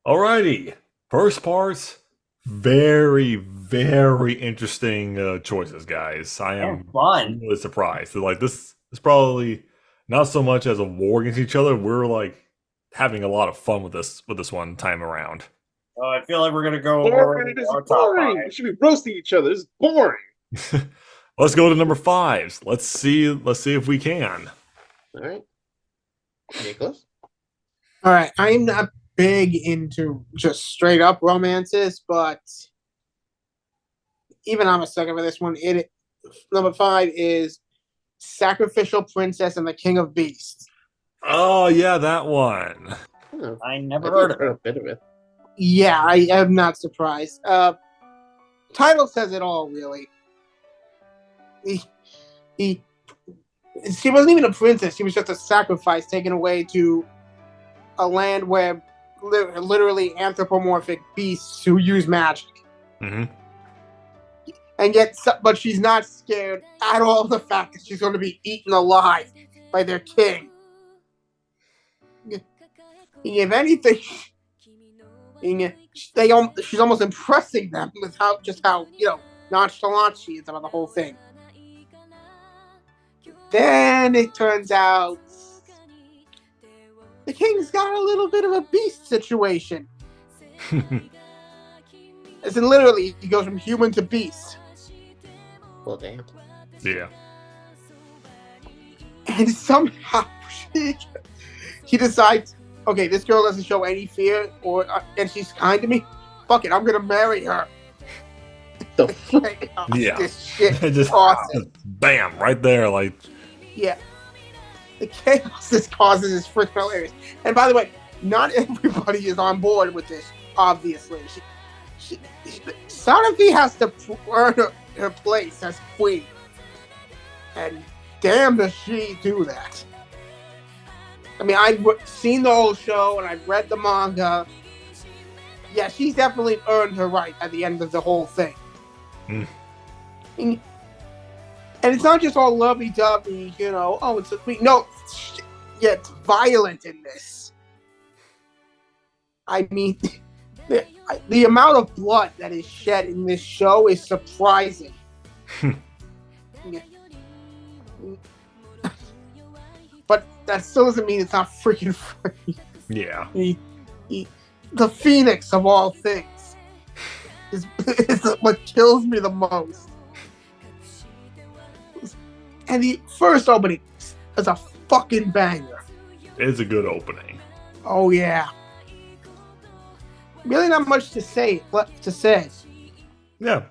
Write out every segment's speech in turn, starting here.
Alrighty. First parts, very interesting choices, guys. I And am fun. really surprised. So, like this is probably not so much as a war against each other. We're like having a lot of fun with this one time around. I feel like we're gonna go over Boring. It is our top boring. five. We should be roasting each other. This is boring. Let's go to number fives. Let's see if we can. All right, Nicholas. All right, I'm not big into just straight up romances, but even I'm a sucker for this one. It number five is Sacrificial Princess and the King of Beasts. Oh yeah, that one. Oh, I I never think heard I've of heard it. a bit of it. Yeah, I am not surprised. Title says it all, really. He, he, she wasn't even a princess. She was just a sacrifice taken away to a land where literally anthropomorphic beasts who use magic. Hmm. And yet, but she's not scared at all of the fact that she's going to be eaten alive by their king. If anything, she's almost impressing them with how nonchalant she is about the whole thing. Then it turns out the king's got a little bit of a beast situation. As in, literally, he goes from human to beast. Well, damn. Yeah. And somehow he decides, okay, this girl doesn't show any fear, and she's kind to me. Fuck it, I'm gonna marry her. The Yeah. This shit just awesome. bam, right there. Like, Yeah, the chaos this causes is freaking hilarious. And by the way, not everybody is on board with this. Obviously, Sanofi has to earn her place as queen, and damn does she do that. I mean, I've seen the whole show and I've read the manga. Yeah, she's definitely earned her right at the end of the whole thing. Mm. And it's not just all lovey-dovey, oh, it's a queen. No, yeah, it's violent in this. I mean, the amount of blood that is shed in this show is surprising. But that still doesn't mean it's not freaking funny. yeah. The Phoenix of all things is what kills me the most. And the first opening is a fucking banger. It's a good opening. Oh yeah. Really not much to say left to say. Yeah.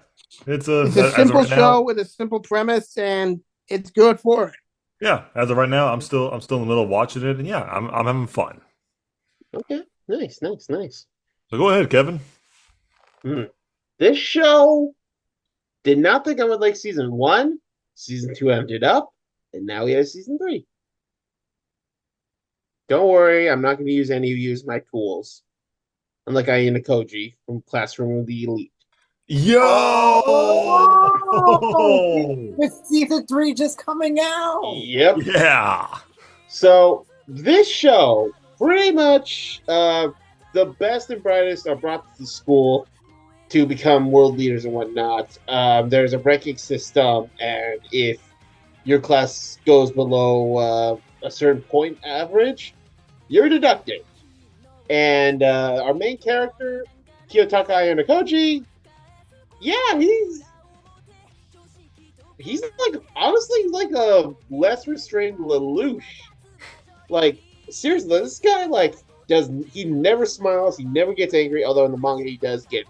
It's It's a simple show with a simple premise, and it's good for it. Yeah, as of right now, I'm still in the middle of watching it, and yeah, I'm having fun. Okay, nice. So go ahead, Kevin. This show did not think I would like season 1. Season 2 ended up, and now we have season 3. Don't worry, I'm not going to use any of you as my tools. Unlike Ayana Koji from Classroom of the Elite. Yo! With season 3 just coming out. Yep. Yeah. So this show, pretty much, the best and brightest are brought to the school to become world leaders and whatnot. There's a ranking system, and if your class goes below a certain point average, you're deducted. And our main character, Kiyotaka Ayanokoji, yeah, he's like honestly like a less restrained Lelouch. Like seriously, this guy he never smiles, he never gets angry. Although in the manga he does get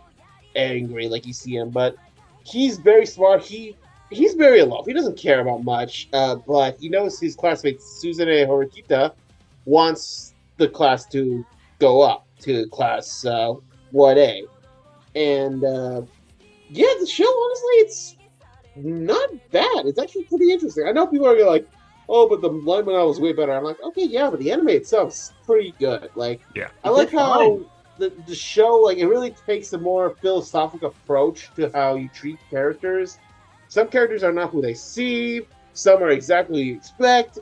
angry, like you see him. But he's very smart. He's very aloof. He doesn't care about much. But he knows his classmate Suzune Horikita wants the class to go up to class 1A, and yeah, the show honestly it's not bad. It's actually pretty interesting. I know people are like, "Oh, but the light novel was way better." I'm like, "Okay, yeah, but the anime itself is pretty good." Like, Yeah. I like how the show like it really takes a more philosophical approach to how you treat characters. Some characters are not who they seem. Some are exactly who you expect.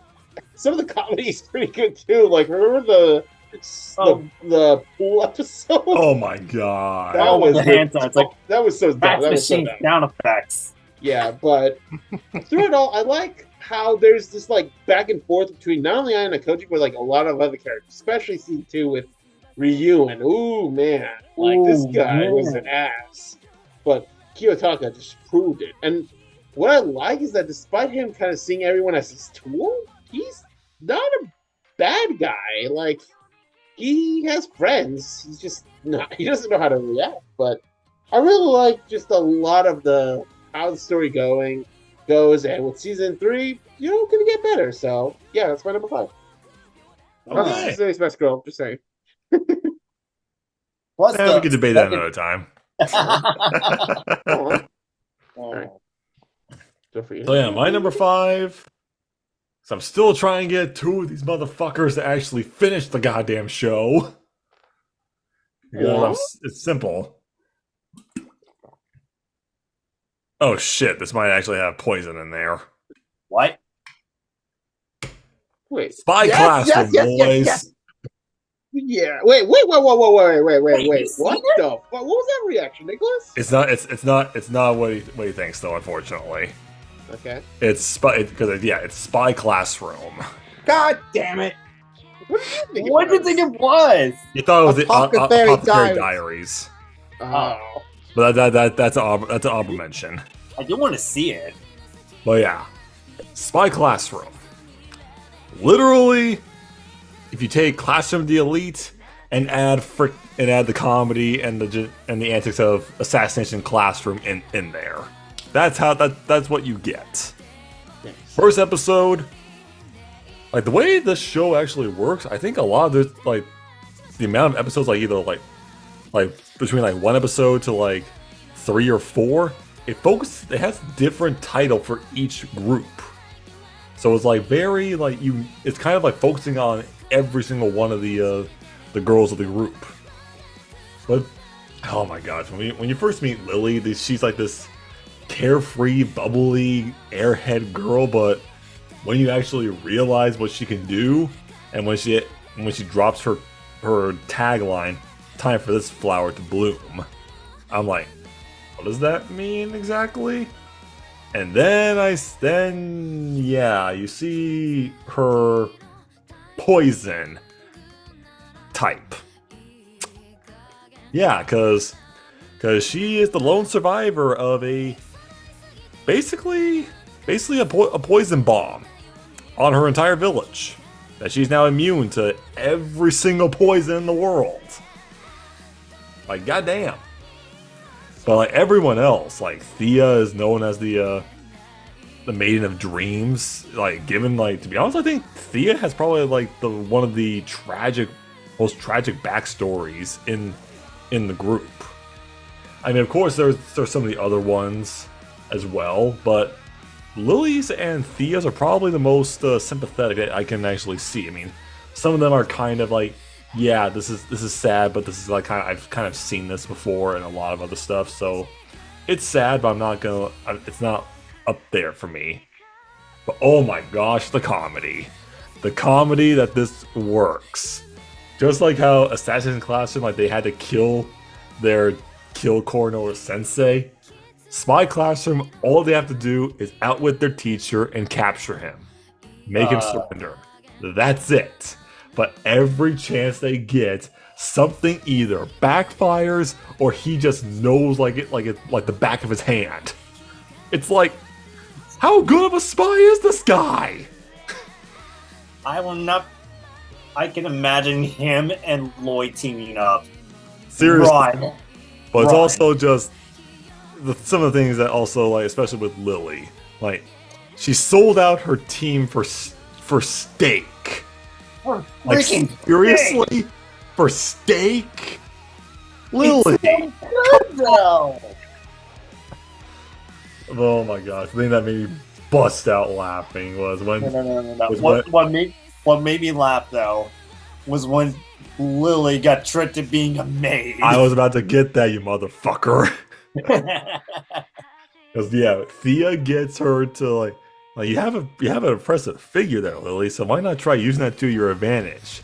Some of the comedy is pretty good too. Like, remember The pool episode. Oh my god. That Oh, was the hand signs, like that was so dumb. fax That was so machine dumb. sound effects. Yeah, but through it all, I like how there's this like back and forth between not only I and Koji, but like a lot of other characters, especially season 2 with Ryu. And ooh man, like this Ooh, guy man. was an ass, but Kiyotaka just proved it. And what I like is that despite him kind of seeing everyone as his tool, he's not a bad guy. Like he has friends. He's just not. He doesn't know how to react. But I really like just a lot of the how the story goes, and with season 3, gonna get better. So yeah, that's my number 5. Not Okay. necessarily Smash Girl, just saying. Plus Yeah, we could debate that another time. Uh-huh. Oh. So for you. So yeah, my number 5. So I'm still trying to get 2 of these motherfuckers to actually finish the goddamn show. Because it's simple. Oh shit, this might actually have poison in there. What? Wait. Spy Yes, Classroom, yes, yes, boys. yes. Yeah. Wait. What you seen the fuck? What was that reaction, Nicholas? It's not what he thinks though, unfortunately. Okay. It's Spy Classroom. God damn it! What did you think? What did you think it was? You thought it was the Apothecary Apothecary Diaries. Diaries. Oh. But that's an honorable mention. I do want to see it. But yeah, Spy Classroom. Literally, if you take Classroom of the Elite and add the comedy and the antics of Assassination Classroom in there, that's what you get. Nice. First episode, like the way this show actually works, I think a lot of the the amount of episodes, like either like between like 1 episode to like 3 or 4, it has different title for each group. So it's like very it's kind of like focusing on every single one of the girls of the group. But oh my gosh, when you first meet Lily, she's like this carefree, bubbly, airhead girl, but when you actually realize what she can do, and when she drops her tagline, "Time for this flower to bloom," I'm like, what does that mean exactly? And then you see her poison type. Yeah, because she is the lone survivor of basically a poison bomb on her entire village. That she's now immune to every single poison in the world. Like, goddamn. But like everyone else, like Thea is known as the Maiden of Dreams. Like, given to be honest, I think Thea has probably like one of the most tragic backstories in the group. I mean, of course, there's some of the other ones as well, but Lily's and Thea's are probably the most sympathetic that I can actually see. I mean, some of them are kind of like, yeah, this is sad, but this is like I've kind of seen this before and a lot of other stuff, so it's sad, but it's not up there for me. But oh my gosh, the comedy that this works, just like how Assassin's Classroom, like they had to kill Koronora Sensei. Spy Classroom, all they have to do is outwit their teacher and capture him, make him surrender. That's it. But every chance they get, something either backfires or he just knows like the back of his hand. It's like, how good of a spy is this guy? I can imagine him and Lloyd teaming up. Seriously. Run. But it's Run. also just some of the things that also, like, especially with Lily, like, she sold out her team for steak. We're Like, freaking seriously? For steak? Lily! It's so good though. Oh my gosh, the thing that made me bust out laughing was when... No. Was What made me laugh though was when Lily got tricked into being a maid. I was about to get that, you motherfucker. Because, yeah, Thea gets her to, like you have an impressive figure there, Lily, so why not try using that to your advantage?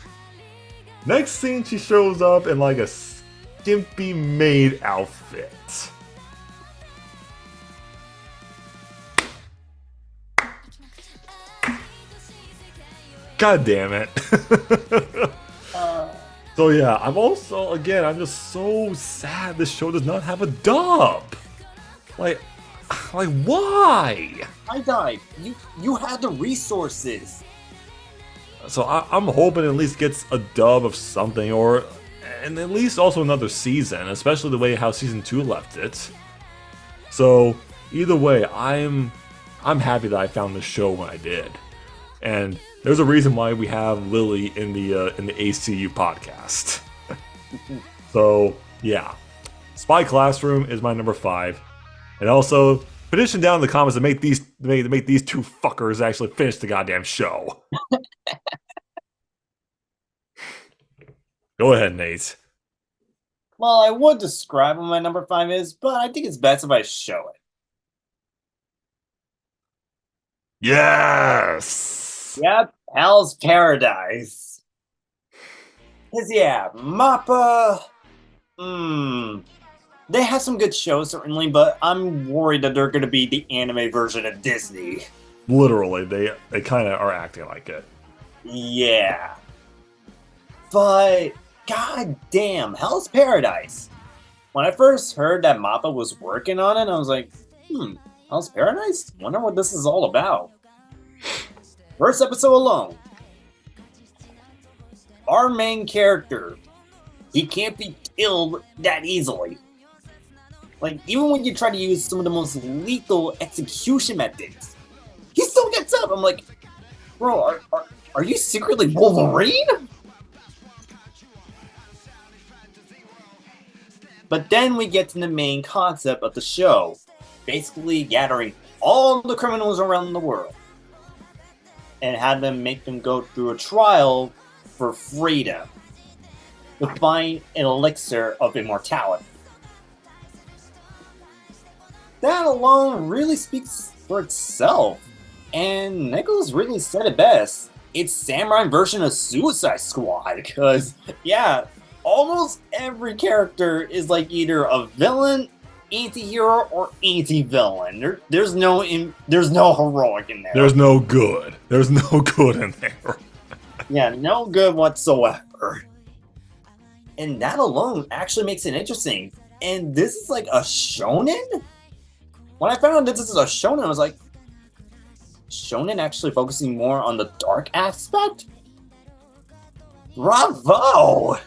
Next scene, she shows up in like a skimpy maid outfit. God damn it. So yeah, I'm just so sad this show does not have a dub. Like why? I died. You had the resources. So I'm hoping it at least gets a dub of something, and at least also another season, especially the way how season 2 left it. So either way, I'm happy that I found this show when I did, and there's a reason why we have Lily in the ACU podcast. So yeah, Spy Classroom is my number 5, and also petition down in the comments to make these two fuckers actually finish the goddamn show. Go ahead, Nate. Well, I would describe what my number 5 is, but I think it's best if I show it. Yes! Yep, Hell's Paradise. Cause yeah, Mappa. They have some good shows certainly, but I'm worried that they're gonna be the anime version of Disney. Literally, they kind of are acting like it. Yeah. But god damn, Hell's Paradise. When I first heard that Mappa was working on it, I was like, Hell's Paradise? Wonder what this is all about. First episode alone. Our main character, he can't be killed that easily. Like, even when you try to use some of the most lethal execution methods, he still gets up. I'm like, bro, are you secretly Wolverine? But then we get to the main concept of the show, basically gathering all the criminals around the world and have them make them go through a trial for freedom to find an elixir of immortality. That alone really speaks for itself, and Nicholas really said it best. It's samurai version of Suicide Squad, because yeah, almost every character is like either a villain, anti-hero, or anti-villain. There's no heroic in there. There's no good. There's no good in there. Yeah, no good whatsoever. And that alone actually makes it interesting. And this is like a shonen? When I found out that this is a shonen, I was like, shonen actually focusing more on the dark aspect? Bravo!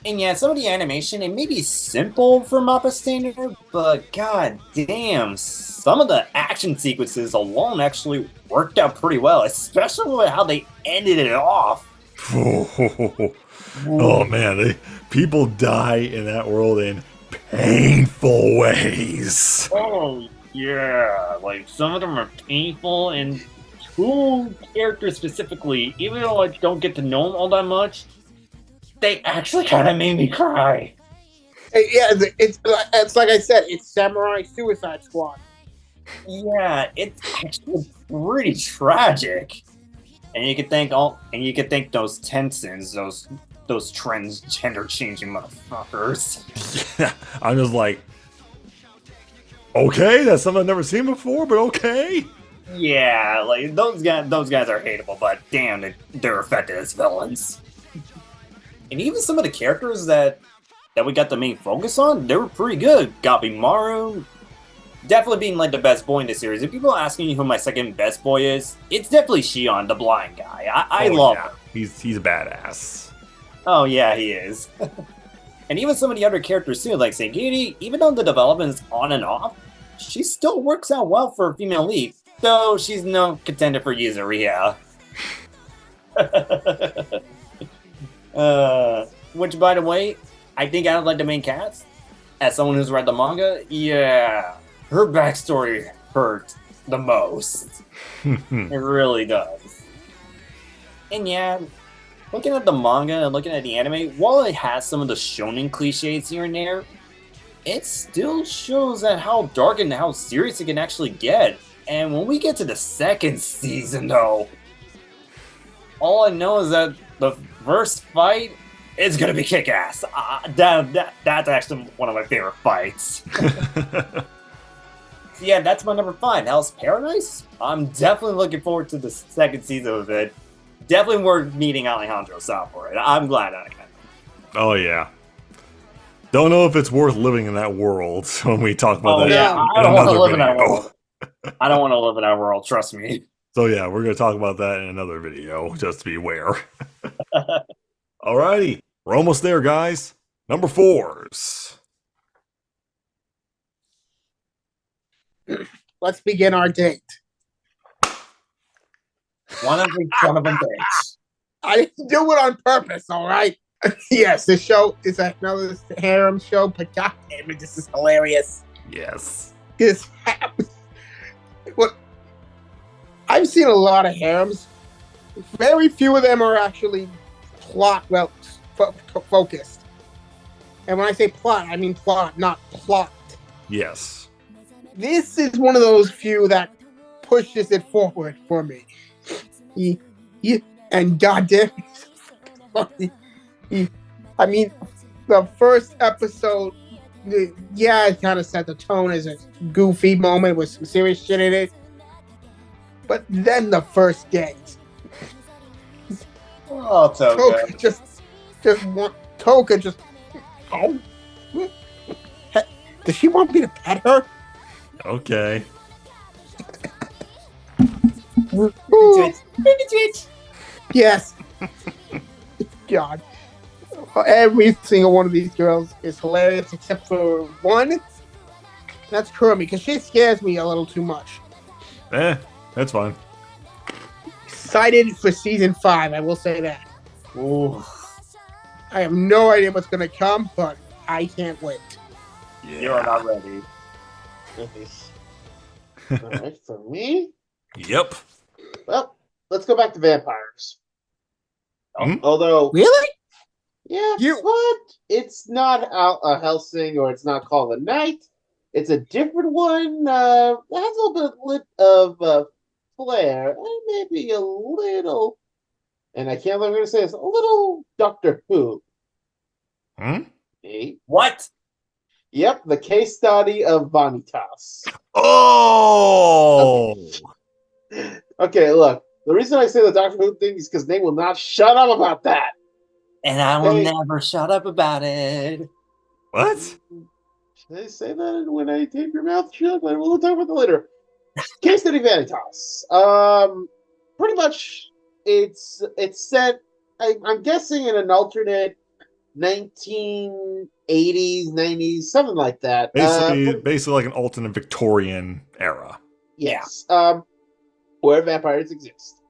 And yeah, some of the animation, it may be simple for Mappa standard, but god damn, some of the action sequences alone actually worked out pretty well, especially with how they ended it off. Oh man, people die in that world in painful ways. Oh yeah, like some of them are painful, and two characters specifically, even though I don't get to know them all that much, they actually kind of made me cry. Yeah, it's like I said, it's Samurai Suicide Squad. Yeah, it's actually pretty tragic. And you could think those Tensons, those transgender changing motherfuckers. Yeah, I'm just like, okay, that's something I've never seen before, but okay. Yeah, like those guys are hateable, but damn, they're effective as villains. And even some of the characters that we got the main focus on, they were pretty good. Gabimaru, definitely being like the best boy in the series. If people are asking me who my second best boy is, it's definitely Shion, the blind guy. I love him. He's a badass. Oh yeah, he is. And even some of the other characters too, like Sagiri, even though the development is on and off, she still works out well for a female lead, though she's no contender for Yuzuriha. Which, by the way, I think out of like the main cast, as someone who's read the manga, yeah, her backstory hurt the most. It really does. And yeah, looking at the manga and looking at the anime, while it has some of the shonen cliches here and there, it still shows that how dark and how serious it can actually get. And when we get to the second season, though, all I know is that the first fight is gonna be kick-ass. That's actually one of my favorite fights. Yeah, that's my number 5. Hell's Paradise. I'm definitely looking forward to the second season of it. Definitely worth meeting Alejandro Sal for it. I'm glad I can. Oh yeah. Don't know if it's worth living in that world when we talk about that. Yeah, in I don't want to another live in that video. world. I don't want to live in that world. Trust me. So yeah, we're gonna talk about that in another video. Just to be aware. Alrighty, we're almost there, guys. Number 4s. Let's begin our date. One of the son of a bitch. I didn't do it on purpose, all right? Yes, the show is another harem show, but goddamn it, this is hilarious. Yes. This happens. What? I've seen a lot of harems. Very few of them are actually focused. And when I say plot, I mean plot, not plot. Yes. This is one of those few that pushes it forward for me. And goddamn, I mean, the first episode, yeah, it kind of set the tone as a goofy moment with some serious shit in it. But then the first date, Oh, so Toka good. Toka just, oh, does she want me to pet her? Okay. Yes. God. Every single one of these girls is hilarious except for one. That's Kermit, because she scares me a little too much. That's fine. Excited for season 5, I will say that. Ooh. I have no idea what's going to come, but I can't wait. Yeah. You're not ready. Alright, for me? Yep. Well, let's go back to vampires. Hmm? Although, Really? yeah, You- but it's not a Helsing or it's not Call of the Night. It's a different one. It has a little bit of flair and maybe a little, and I can't believe I'm going to say this, a little Doctor Who. Hmm? Eh? What? Yep, the case study of Vanitas. Oh! Okay, look. The reason I say the Doctor Who thing is because Nate will not shut up about that. And I will Hey. never shut up about it. What? Should I say that when I tape your mouth shut? We'll talk about that later. Case study Vanitas. Pretty much, it's set. I'm guessing in an alternate 1980s, 90s, something like that. Basically like an alternate Victorian era. Yes. Where vampires exist.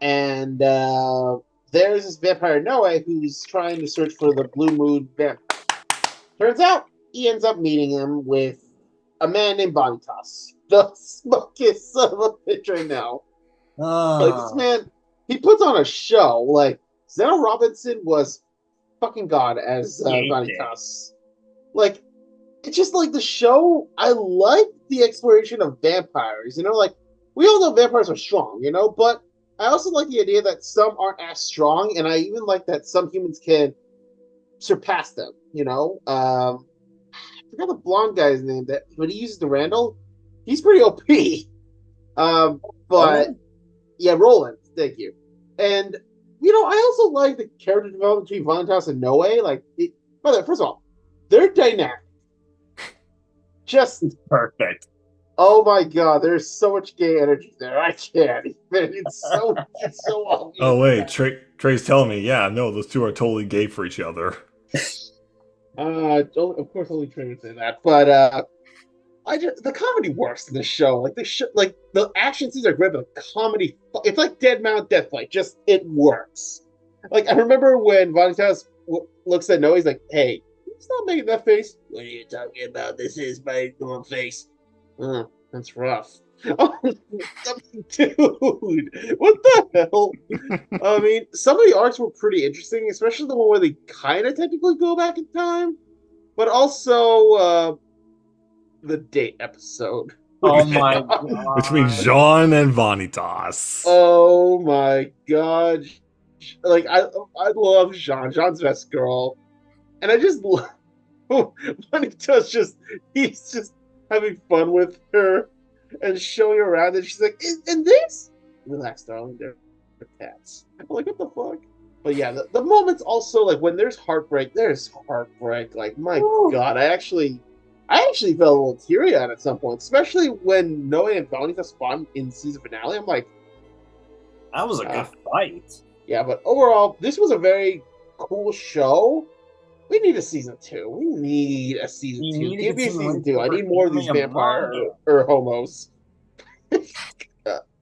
And there's this vampire Noe who's trying to search for the Blue Moon vampire. Turns out he ends up meeting him with a man named Bonitas. The smokiest son of a bitch right now. Like, this man, he puts on a show. Like, Zeno Robinson was fucking god as Yeah, he Vanitas. Like, it's just like the show. I like the exploration of vampires. You know, like, we all know vampires are strong, you know, but I also like the idea that some aren't as strong, and I even like that some humans can surpass them, you know? I forgot the blonde guy's name, but he uses the Randall. He's pretty OP. But Roland? yeah, Roland, thank you. And you know, I also like the character development between Valentine's and Noe. Like, by the way, first of all, they're dynamic. Just, Perfect. oh my god, there's so much gay energy there. I can't even. It's so obvious. Oh wait, Trey's telling me, yeah, no, those two are totally gay for each other. Of course, only Trey would say that, but the comedy works in the show. Like the action scenes are great, but the comedy, it's like Dead Mount Deathlight. Just it works. Like I remember when Vanitas looks at Noah, he's like, "Hey, stop making that face. What are you talking about? This is my normal face. That's rough." Oh, dude, what the hell? I mean, some of the arcs were pretty interesting, especially the one where they kind of technically go back in time, but also the date episode. Oh my god. Between Jean and Vanitas. Oh my god. like I love Jean. Jean's best girl, and I just love when he does he's just having fun with her and showing her around, and she's like, "And this? Relax, darling. They're cats." I'm like, what the fuck? But yeah, the moments also like when there's heartbreak. There's heartbreak. Like my God, I actually felt a little teary eyed at some point, especially when Noe and Veronica spawned in season finale. I'm like, That was a good fight. yeah, but overall, this was a very cool show. We need a season 2. We need a season 2. Give me a season 2. I need more of these vampire or homos. All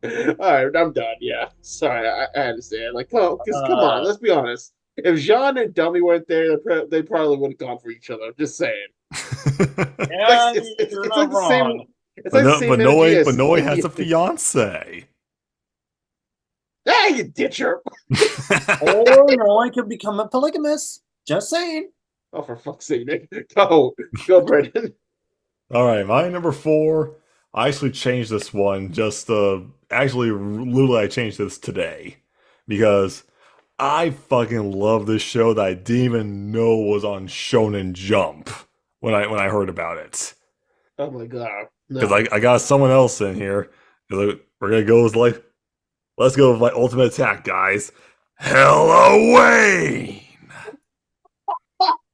right, I'm done. Yeah, sorry, I understand. Like, come on, let's be honest. If Jean and Dummy weren't there, they probably would have gone for each other. Just saying. Yeah, it's you're like not the same. wrong. It's like the same energy as Noe has a fiance. Ah, you ditcher. Or no, I could become a polygamist. Just saying. Oh, for fuck's sake, Nick. Go, Brendan. All right, my number 4. I actually changed this one literally I changed this today because I fucking love this show that I didn't even know was on Shonen Jump when I heard about it. Oh my God. Because I got someone else in here. We're gonna go with let's go with my ultimate attack, guys. Halloween!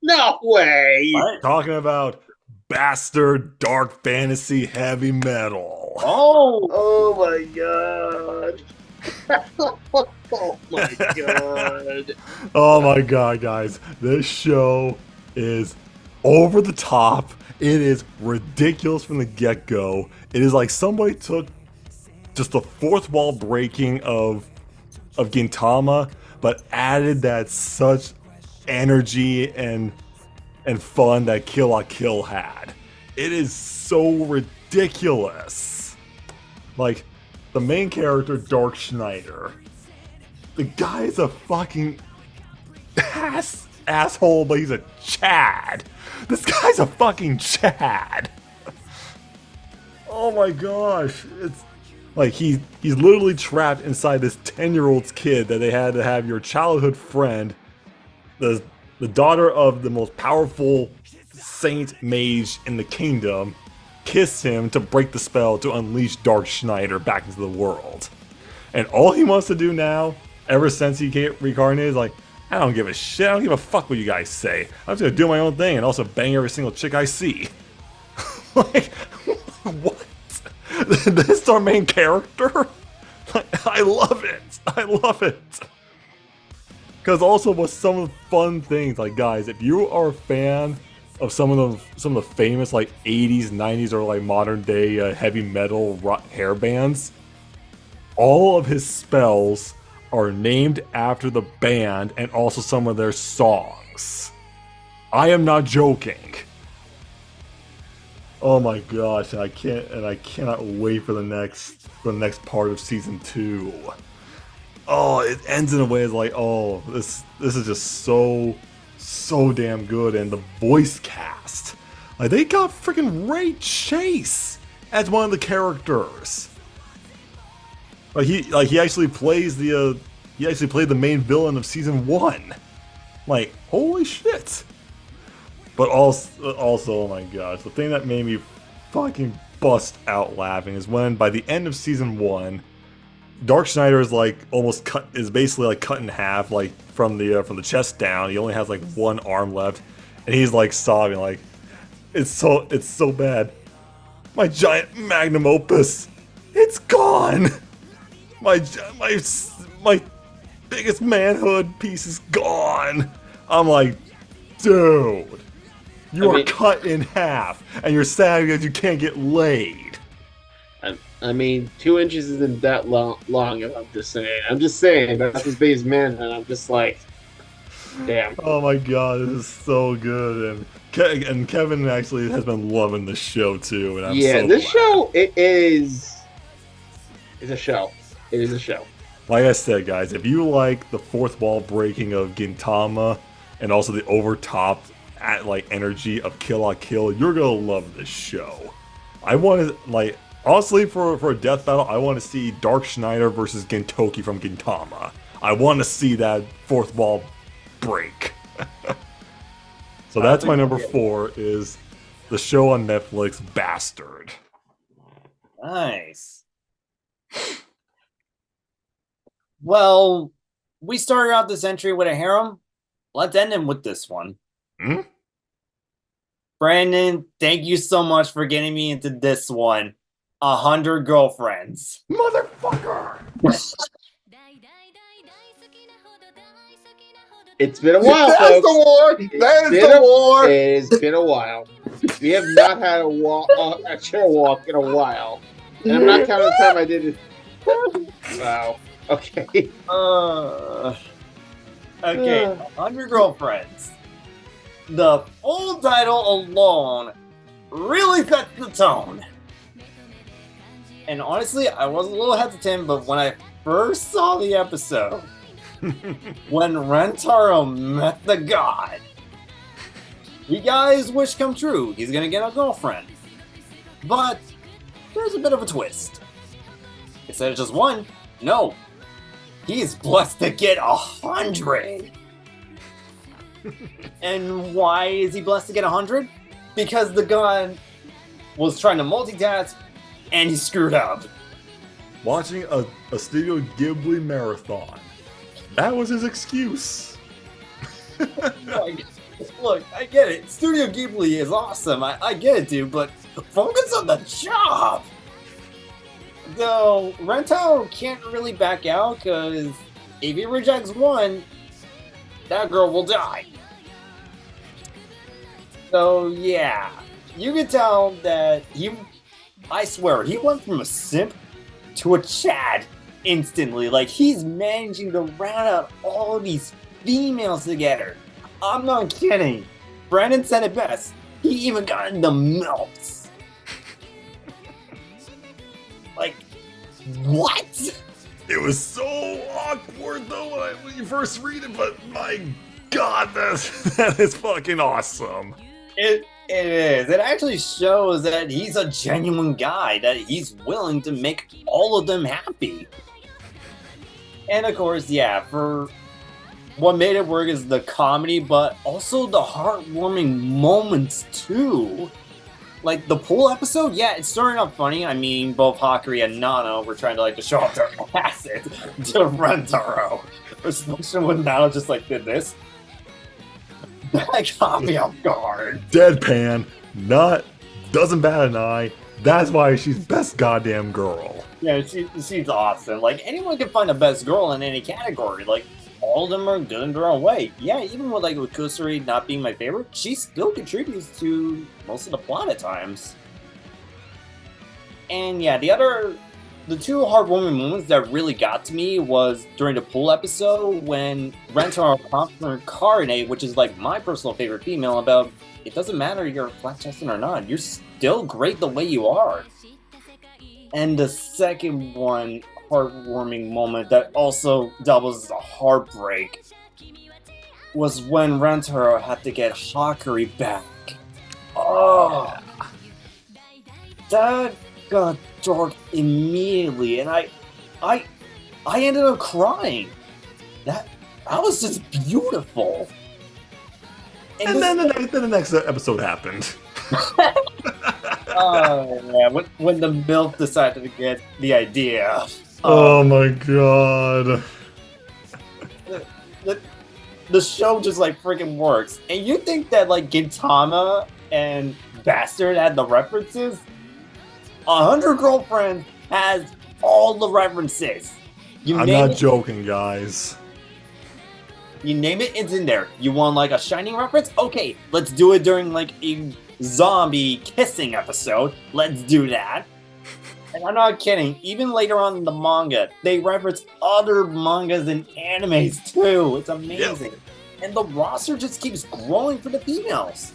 No way! What? Talking about bastard dark fantasy heavy metal. Oh my God. Oh my God. Oh my God, guys. This show is over the top. It is ridiculous from the get-go. It is like somebody took just the fourth wall breaking of Gintama, but added that such energy and fun that Kill la Kill had. It is so ridiculous. Like, the main character, Dark Schneider, the guy is a fucking asshole, but he's a Chad. This guy's a fucking Chad. Oh my gosh. It's like he's literally trapped inside this 10-year-old's kid that they had to have your childhood friend, the daughter of the most powerful saint mage in the kingdom, kiss him to break the spell to unleash Dark Schneider back into the world. And all he wants to do now, ever since he came reincarnated, is like, I don't give a shit. I don't give a fuck what you guys say. I'm just gonna do my own thing and also bang every single chick I see. Like, what? This is our main character? I love it. I love it. Because also with some of the fun things, like guys, if you are a fan of some of the famous like 80s, 90s, or like modern day heavy metal rock hair bands, all of his spells are named after the band and also some of their songs. I am not joking. Oh my gosh, and I cannot wait for the next part of season 2. Oh, it ends in a way it's like, oh, this is just so damn good. And the voice cast, like, they got freaking Ray Chase as one of the characters. He actually plays he actually played the main villain of season 1. Like, holy shit. But also, oh my gosh, the thing that made me fucking bust out laughing is when by the end of season 1, Dark Schneider is like is basically like cut in half, like from the chest down. He only has like one arm left, and he's like sobbing, like it's so bad. My giant magnum opus, it's gone. My biggest manhood piece is gone. I'm like, dude, you are cut in half, and you're sad because you can't get laid. I mean, 2 inches isn't that long. I'm just saying that's his biggest man, and I'm just like, damn. Oh my god, this is so good, and Kevin actually has been loving this show too, and I'm so this glad. show is a show. It is a show. Like I said, guys, if you like the fourth wall breaking of Gintama and also the overtop energy of Kill la Kill, you're gonna love this show. I want honestly, for a death battle, I want to see Dark Schneider versus Gentoki from Gintama. I want to see that fourth wall break. So that's my number 4 is the show on Netflix, Bastard. Nice. Well, we started out this entry with a harem. Let's end him with this one. Hmm? Brandon, thank you so much for getting me into this one. 100 girlfriends. Motherfucker! It's been a while, That's folks. the war. That is the war. It has been a while. We have not had a chair walk in a while. And I'm not counting the time I did it. Wow. Okay. Okay, 100 girlfriends. The full title alone really sets the tone. And honestly, I was a little hesitant, but when I first saw the episode, when Rentaro met the god, he got his wish come true. He's gonna get a girlfriend. But there's a bit of a twist. Instead of just one, no. He's blessed to get 100. And why is he blessed to get 100? Because the god was trying to multitask and he screwed up. Watching a Studio Ghibli marathon. That was his excuse. Look, I get it. Studio Ghibli is awesome. I get it, dude, but focus on the job. Though Rento can't really back out because if he rejects one, that girl will die. So yeah, you can tell that I swear, he went from a simp to a Chad instantly. Like, he's managing to round out all these females together. I'm not kidding. Brandon said it best. He even got in the melts. Like, what? It was so awkward though when you first read it, but my god, that is fucking awesome. It is. It actually shows that he's a genuine guy, that he's willing to make all of them happy. And of course, yeah, for what made it work is the comedy, but also the heartwarming moments too. Like the pool episode, yeah, it's starting off funny. I mean, both Hakari and Nana were trying to show off their acid to Rentaro. Especially when Nana just did this. That caught me off guard. Deadpan, doesn't bat an eye. That's why she's best goddamn girl. Yeah, she's awesome. Anyone can find a best girl in any category. All of them are good in their own way. Yeah, even with Kusuri not being my favorite, she still contributes to most of the plot at times. And yeah, the two heartwarming moments that really got to me was during the pool episode when Rentaro confronted Karine, which is my personal favorite female, about it doesn't matter you're flat-chested or not, you're still great the way you are. And the second one, heartwarming moment that also doubles as a heartbreak, was when Rentaro had to get Hakari back. Oh, that got dark immediately, and I ended up crying. That was just beautiful. And then the next episode happened. Oh yeah, when the MILF decided to get the idea. Oh my god. The show just freaking works. And you think that Gintama and Bastard had the references? 100 Girlfriends has all the references. I'm not joking, guys. You name it, it's in there. You want a Shining reference? Okay, let's do it during a zombie kissing episode. Let's do that. And I'm not kidding. Even later on in the manga, they reference other mangas and animes too. It's amazing. Yep. And the roster just keeps growing for the females.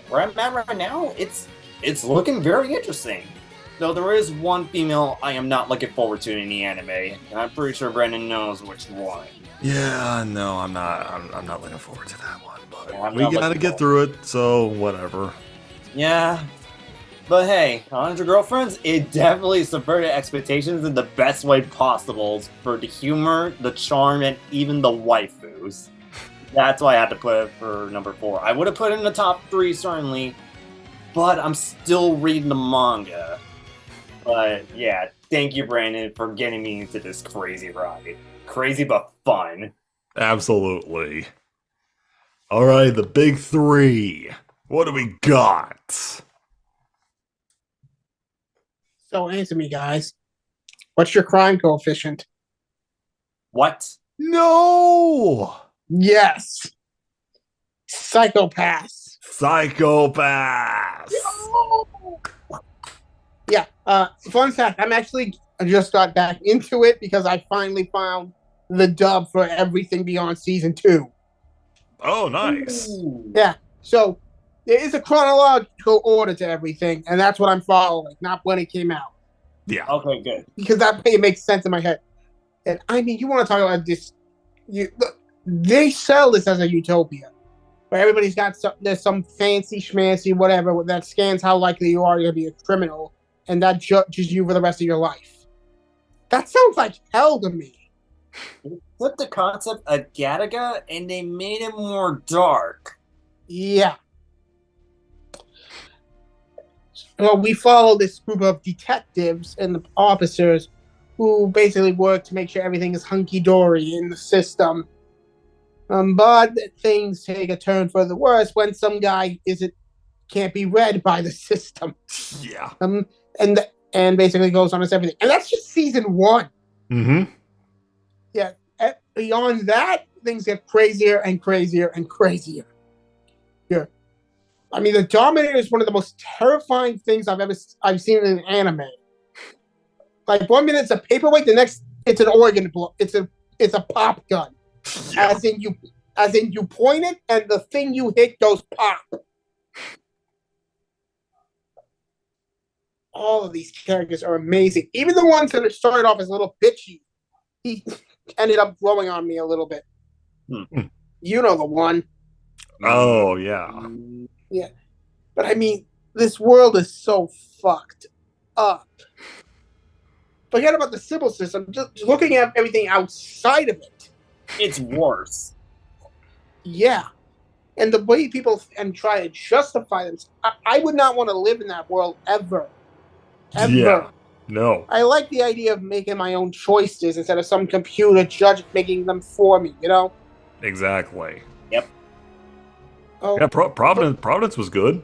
Where I'm at right now, it's looking very interesting. Though there is one female I am not looking forward to in the anime, and I'm pretty sure Brandon knows which one. Yeah, no, I'm not looking forward to that one. But yeah, we gotta get through it, so whatever. Yeah. But hey, 100 Girlfriends, it definitely subverted expectations in the best way possible for the humor, the charm, and even the waifus. That's why I had to put it for number 4. I would have put it in the top 3, certainly, but I'm still reading the manga. But yeah, thank you, Brandon, for getting me into this crazy ride. Crazy but fun. Absolutely. All right, the big 3. What do we got? So answer me, guys. What's your crime coefficient? What? No! Yes. Psychopaths. Psychopaths! Yeah. Fun fact, I'm actually I just got back into it because I finally found the dub for everything beyond season 2. Oh, nice. Ooh. Yeah. So there is a chronological order to everything, and that's what I'm following, not when it came out. Yeah. Okay, good. Because that way it makes sense in my head. And I mean, you want to talk about this? They sell this as a utopia, where everybody's got there's some fancy schmancy whatever that scans how likely you are to be a criminal, and that judges you for the rest of your life. That sounds like hell to me. They took the concept of Gattaca and they made it more dark. Yeah. Well, we follow this group of detectives and officers who basically work to make sure everything is hunky dory in the system. But things take a turn for the worse when some guy can't be read by the system. Yeah. And basically goes on as everything. And that's just season 1. Mm-hmm. Yeah. Beyond that, things get crazier and crazier and crazier. Yeah. I mean, the Dominator is one of the most terrifying things I've seen in an anime. Like 1 minute it's a paperweight, the next it's an organ blow. It's a pop gun. Yeah. As in you point it and the thing you hit goes pop. All of these characters are amazing. Even the ones that started off as a little bitchy, he ended up growing on me a little bit. Hmm. You know the one. Oh, yeah. Yeah. But I mean, this world is so fucked up. Forget about the civil system. Just looking at everything outside of it. It's worse. Yeah. And the way people try to justify them, I would not want to live in that world ever. Ever. Yeah. No. I like the idea of making my own choices instead of some computer judge making them for me, you know? Exactly. Yep. Oh, Yeah, Providence was good.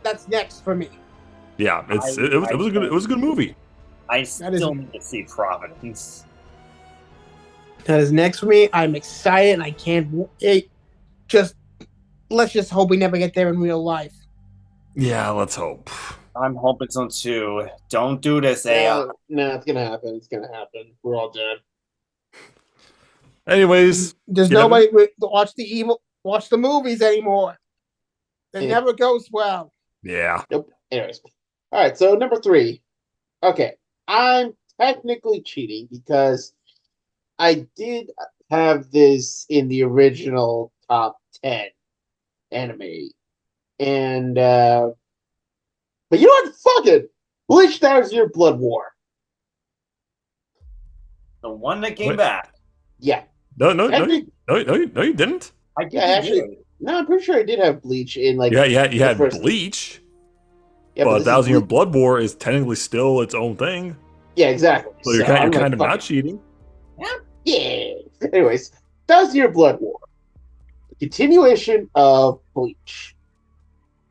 that's next for me. Yeah, it was a good movie. I still need to see Providence. That is next for me. I'm excited and I can't wait. Let's just hope we never get there in real life. Yeah, let's hope. I'm hoping so too. Don't do this, AI. No, it's gonna happen. It's gonna happen. We're all dead. Anyways, There's nobody to watch the movies anymore. It never goes well. Yeah. Nope. Anyways. All right, so number 3. Okay. I'm technically cheating because I did have this in the original top 10 anime. And but you know what? Fuck it. Bleach Thousand Year Blood War. The one that came Wait. back. Yeah. No, you didn't. I think Yeah, you actually, did. no, I'm pretty sure I did have Bleach in like. Yeah, you had first- Bleach, Yeah, but this is Thousand Year Bleach- Blood War is technically still its own thing. Yeah, exactly. So you're I'm kind like, of fuck not it. cheating. Yeah. Anyways, Thousand Year Blood War. Continuation of Bleach.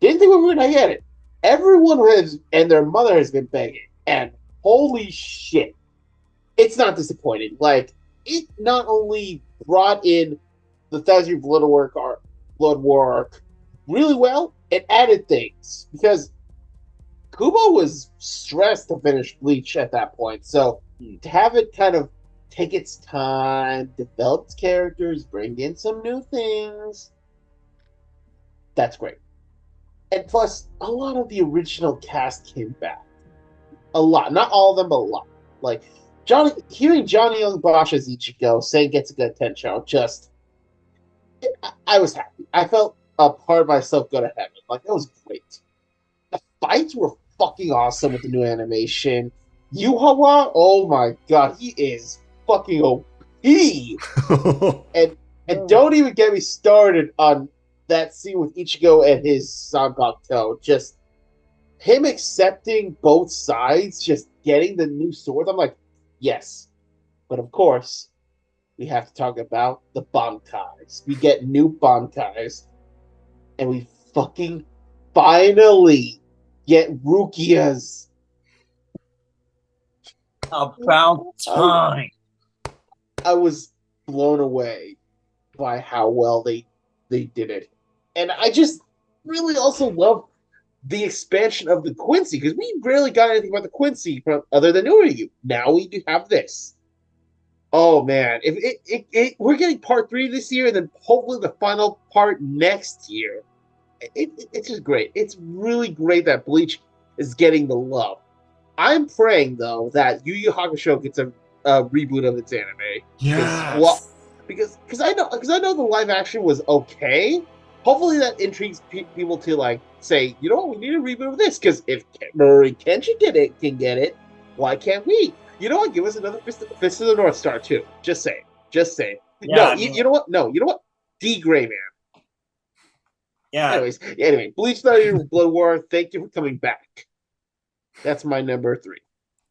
Didn't think we were gonna get it. Everyone and their mother has been begging, and holy shit, it's not disappointing. Like, it not only brought in the Thousand Year Blood War arc really well, it added things because Kubo was stressed to finish Bleach at that point. So to have it kind of take its time, develop its characters, bring in some new things, that's great. And plus, a lot of the original cast came back. A lot. Not all of them, but a lot. Like, hearing Johnny Young Bosch as Ichigo saying gets a good Tencho, I was happy. I felt a part of myself go to heaven. Like, that was great. fights were fucking awesome with the new animation. Yuhawa, oh my god, he is fucking OP. And don't even get me started on that scene with Ichigo and his Sanpakuto. Just him accepting both sides, just getting the new sword. I'm like, yes. But of course, we have to talk about the Bankais. We get new Bankais. And we fucking finally get Rukias. About time. I was blown away by how well they did it. And I just really also love the expansion of the Quincy, because we rarely got anything about the Quincy from other than Uryu. Now we do have this. Oh man, if we're getting part 3 this year, and then hopefully the final part next year. It's just great. It's really great that Bleach is getting the love. I'm praying though that Yu Yu Hakusho gets a reboot of its anime. Yes. Because I know the live action was okay. Hopefully that intrigues people to like say, you know what, we need a reboot of this, because if Murray Kenshin can get it, why can't we? You know what? Give us another Fist of the North Star too. Just say. Yeah, No, I mean- you know what? No, you know what? D Gray Man. Yeah. Anyway, Bleach Study Blood War. Thank you for coming back. That's my number 3.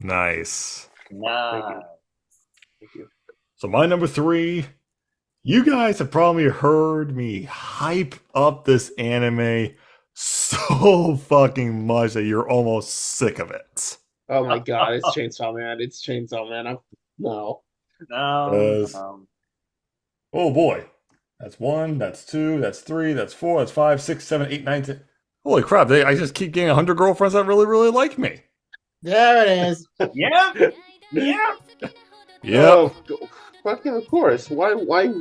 Nice. Nah. Thank you. So my number 3, you guys have probably heard me hype up this anime so fucking much that you're almost sick of it. Oh my god, it's Chainsaw Man. It's Chainsaw Man. No. No. Oh boy. That's 1, that's 2, that's 3, that's 4, that's 5, 6, 7, 8, 9, 10. Holy crap, I just keep getting 100 girlfriends that really, really like me. There it is. Yeah. Yeah. Yeah. Oh, fucking of course. Why? What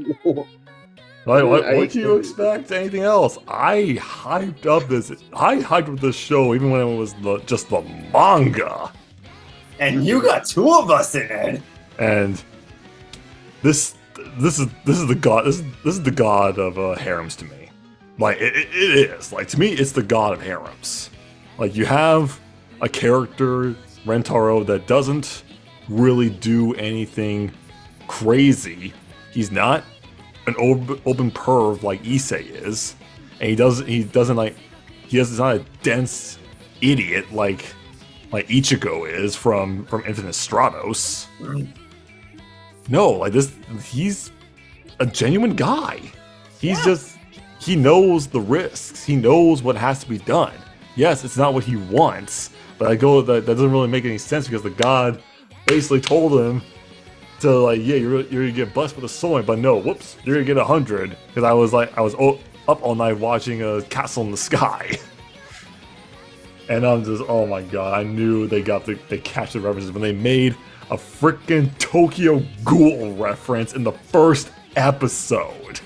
do you expect? Anything else? I hyped up this show even when it was just the manga. And you got 2 of us in it. And this is the god. This is the god of harems to me. Like it is. Like to me, it's the god of harems. Like you have a character, Rentaro, that doesn't really do anything crazy. He's not an open perv like Issei is, and he's not a dense idiot like Ichigo is from Infinite Stratos. No, like this, he's a genuine guy. He knows the risks. He knows what has to be done. Yes, it's not what he wants, but that doesn't really make any sense because the god basically told him to like, yeah, you're gonna get busted with a sword, but no, whoops, you're gonna get 100. Because I was up all night watching a Castle in the Sky, and I'm just, oh my god, I knew they catch the references when they made a freaking Tokyo Ghoul reference in the first episode.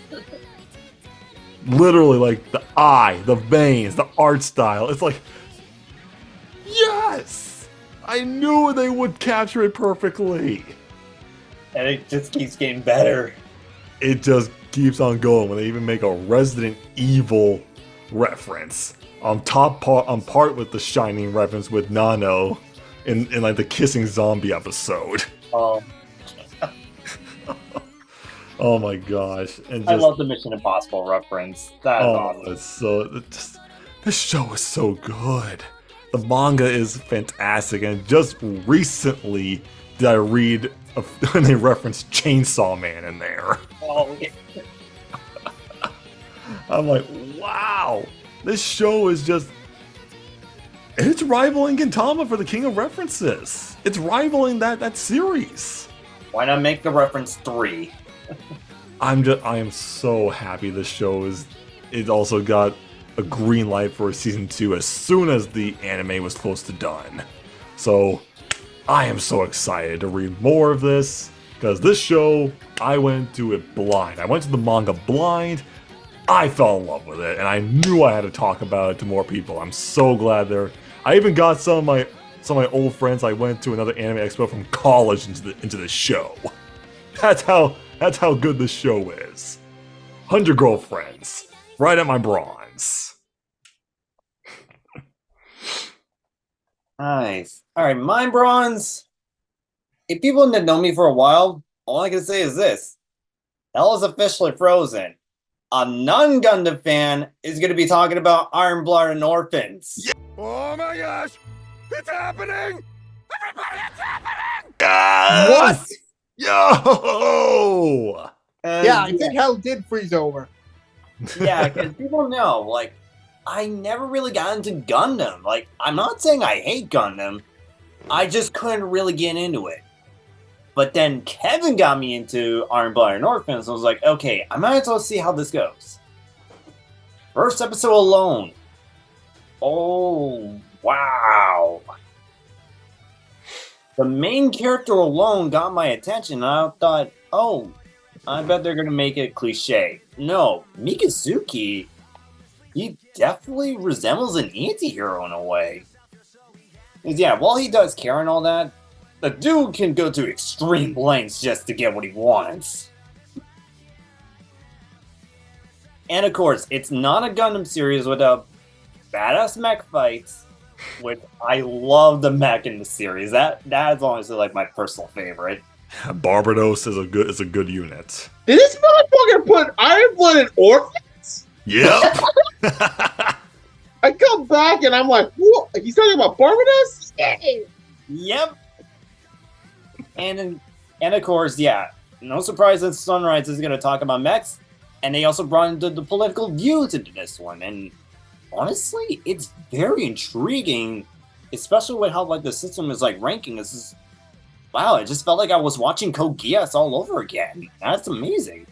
Literally, like the eye, the veins, the art style. It's like, yes, I knew they would capture it perfectly. And it just keeps getting better. It just keeps on going when they even make a Resident Evil reference. On part with the Shining reference with Nano in like the kissing zombie episode. Oh my gosh! And I love the Mission Impossible reference. That's awesome. This show is so good. The manga is fantastic, and just recently did I read when they referenced Chainsaw Man in there. Oh, yeah. I'm like, wow, this show is it's rivaling Gintama for the king of references. It's rivaling that series. Why not make the reference 3? I am so happy this show it also got a green light for season 2 as soon as the anime was close to done. So I am so excited to read more of this, because this show, I went to it blind. I went to the manga blind, I fell in love with it, and I knew I had to talk about it to more people. I'm so glad I even got some of my old friends I went to another anime expo from college into the show. That's how good this show is. 100 girlfriends, right at my bronze. Nice. All right, mine bronze. If people didn't know me for a while, all I can say is this: hell is officially frozen. A non-Gundam fan is going to be talking about Iron Blood and Orphans. Oh my gosh! It's happening! Everybody, it's happening! Yes! Yo! Yeah, I think hell did freeze over. Yeah, because people know, like, I never really got into Gundam. Like, I'm not saying I hate Gundam. I just couldn't really get into it. But then Kevin got me into Iron Blood and Orphans, and I was like, okay, I might as well see how this goes. First episode alone. Oh, wow. The main character alone got my attention, and I thought, oh, I bet they're going to make it cliche. No, Mikazuki, he definitely resembles an anti-hero in a way. 'Cause yeah, while he does care and all that, the dude can go to extreme lengths just to get what he wants. And of course, it's not a Gundam series without badass mech fights, which I love the mech in the series. That is honestly like my personal favorite. Barbados is a good unit. Did this motherfucker put Iron Blood in Orphans? Yep. I come back and I'm like, what? He's talking about Barbados? Yep. And of course, yeah, no surprise that Sunrise is going to talk about mechs, and they also brought into the political views into this one. And honestly, it's very intriguing, especially with how like the system is like ranking. This is wow. It just felt like I was watching Code Geass all over again. That's amazing.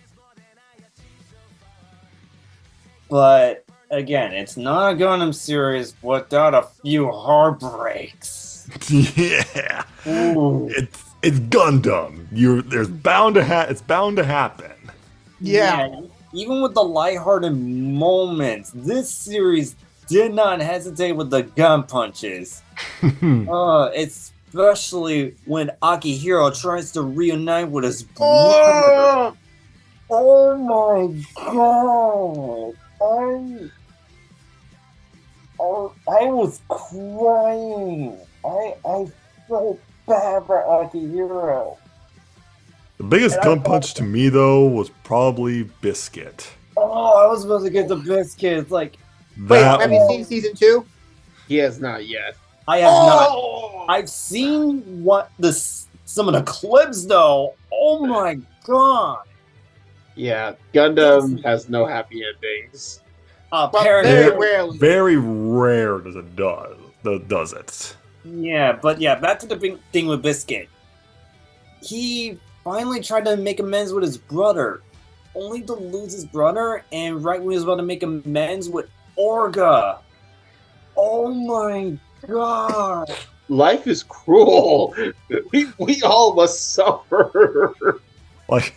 But again, it's not a Gundam series without a few heartbreaks. Yeah. Ooh. It's Gundam. It's bound to happen. Yeah. Even with the lighthearted moments, this series did not hesitate with the gun punches. Especially when Akihiro tries to reunite with his brother. Oh my god! I was crying. I felt bad for Akihiro. The biggest gun punch to me though was probably Biscuit. Oh, I was supposed to get the biscuits. Like, Wait, That have you seen season 2? He has not yet. I have not. I've seen some of the clips though. Oh my god! Yeah, Gundam has no happy endings. Apparently, Very rarely. Very rare does it. yeah, but yeah, back to the big thing with Biscuit. He finally tried to make amends with his brother, only to lose his brother, and right when he was about to make amends with Orga. Oh my god! Life is cruel. We all must suffer. Like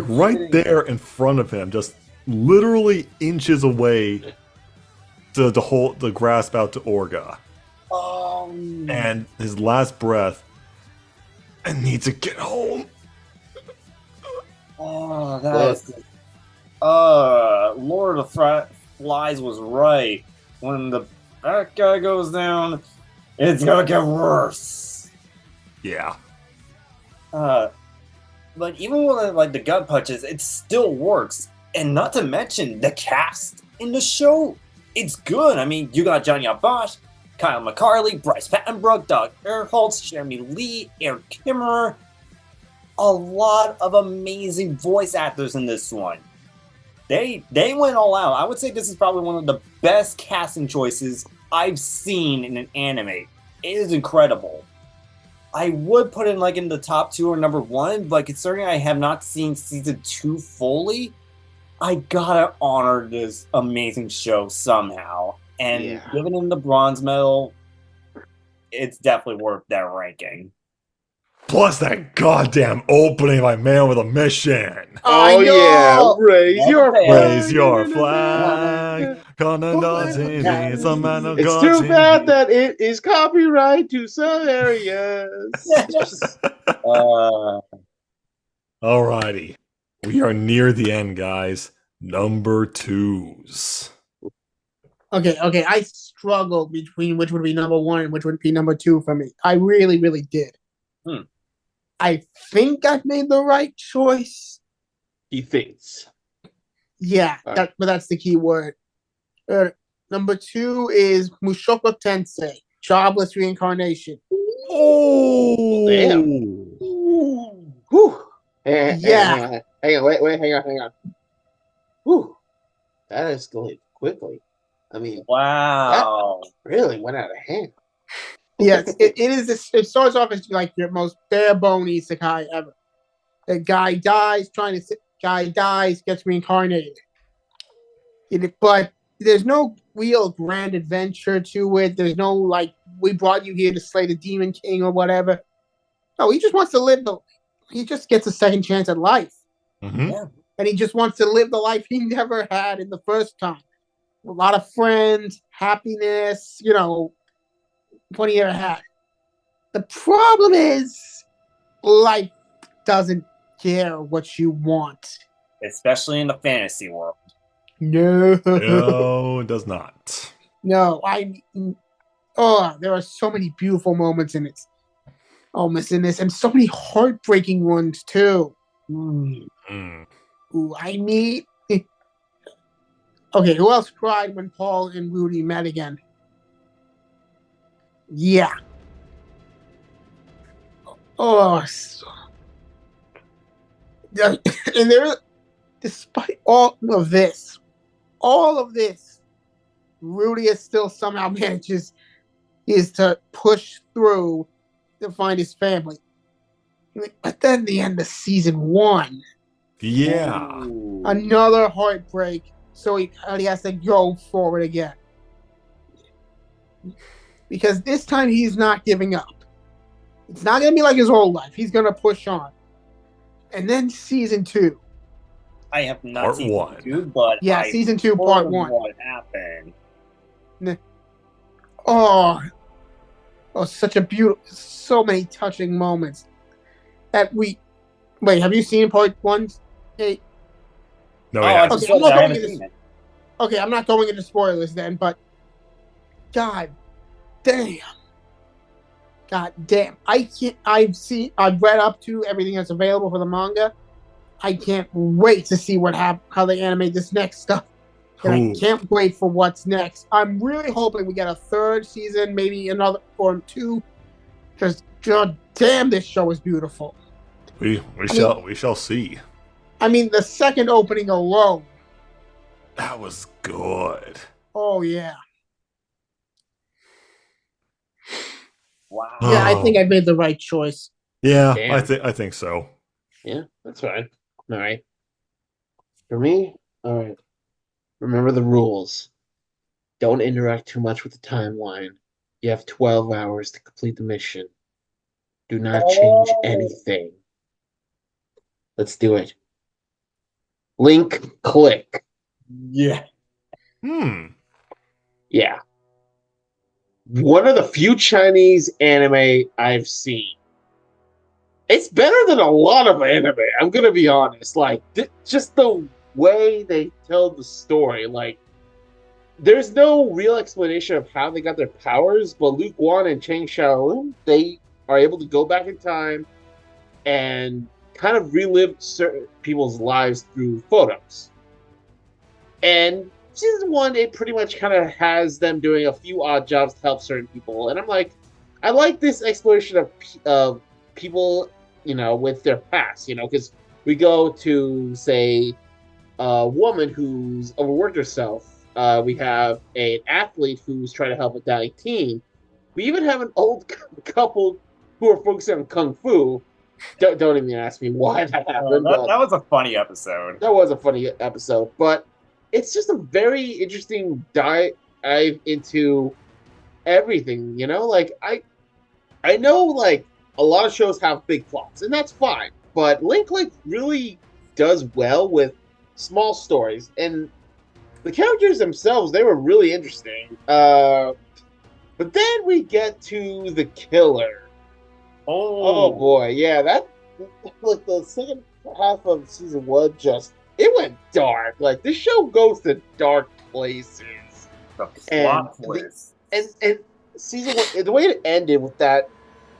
right there in front of him, just literally inches away to grasp out to Orga. And his last breath, I need to get home. Oh, that's Lord of Flies was right. When the bad guy goes down, it's gonna get worse. Yeah. But even with like the gut punches, it still works. And not to mention the cast in the show, it's good. I mean, you got Johnny Abash, Kyle McCarley, Bryce Pattenbrook, Doug Erholtz, Jeremy Lee, Eric Kimmerer. A lot of amazing voice actors in this one. They went all out. I would say this is probably one of the best casting choices I've seen in an anime. It is incredible. I would put it like in the top 2 or number 1, but considering I have not seen season 2 fully, I gotta honor this amazing show somehow. And giving him the bronze medal, it's definitely worth that ranking. Plus that goddamn opening by Man with a Mission. Oh yeah, raise your flag. It's too bad that it is copyright to some areas. Alrighty. We are near the end, guys. Number 2s. Okay, I struggled between which would be number one and which would be number two for me. I really, really did. Hmm. I think I've made the right choice. He thinks. Yeah, but that's the key word. Number two is Mushoku Tensei, Jobless Reincarnation. Oh, Damn. Ooh. Whew. Yeah. Hang on, hang on. Whew. That escalated quickly. I mean, Wow. that really went out of hand. Yes, it is. It starts off as like your most bare bone isekai ever. The guy dies, gets reincarnated. But there's no real grand adventure to it. There's no like, we brought you here to slay the Demon King or whatever. No, he just wants to live he just gets a second chance at life. Mm-hmm. Yeah. And he just wants to live the life he never had in the first time. A lot of friends, happiness, what he ever had. The problem is life doesn't care what you want. Especially in the fantasy world. No. No, it does not. No, there are so many beautiful moments in it. Almost in this, and so many heartbreaking ones too. Mm. Ooh, okay, who else cried when Paul and Rudy met again? Yeah. Oh, and there, despite all of this, Rudy is still somehow manages to push through to find his family. But then the end of season 1, Yeah. Ooh. another heartbreak. So he has to go forward again. Because this time he's not giving up. It's not going to be like his whole life. He's going to push on. And then season 2. I have not Part seen one. season 2, but Yeah, season 2, part 1. What happened? Oh, such a beautiful, so many touching moments. Wait, have you seen part 1? Hey, No, I yeah. just Okay, said I haven't seen it. okay, I'm not going into spoilers then, but God damn. I've read up to everything that's available for the manga. I can't wait to see how they animate this next stuff. And I can't wait for what's next. I'm really hoping we get a third season, maybe another or 2. Because god damn, this show is beautiful. We shall see. I mean, the second opening alone. That was good. Oh yeah. Wow. Yeah, I think I made the right choice. Yeah, Damn. I think so. Yeah, that's fine. All right. For me, all right. Remember the rules. Don't interact too much with the timeline. You have 12 hours to complete the mission. Do not change anything. Let's do it. Link, click. Yeah. Yeah. One of the few Chinese anime I've seen. It's better than a lot of anime, I'm going to be honest. Like, just the way they tell the story. Like, there's no real explanation of how they got their powers, but Luke Wan and Chang Xiaolun, they are able to go back in time and kind of relive certain people's lives through photos. And season 1, it pretty much kind of has them doing a few odd jobs to help certain people. And I'm like, I like this exploration of people, with their past, because we go to, say, a woman who's overworked herself. We have an athlete who's trying to help a dying teen. We even have an old couple who are focusing on kung fu. Don't even ask me why that happened. That was a funny episode. That was a funny episode, but it's just a very interesting dive into everything. Like I know like a lot of shows have big plots, and that's fine. But Link really does well with small stories, and the characters themselves, they were really interesting. But then we get to the killer. Oh boy, yeah, that like the second half of season 1 it went dark. Like this show goes to dark places. The And plot twist. and season one, the way it ended with that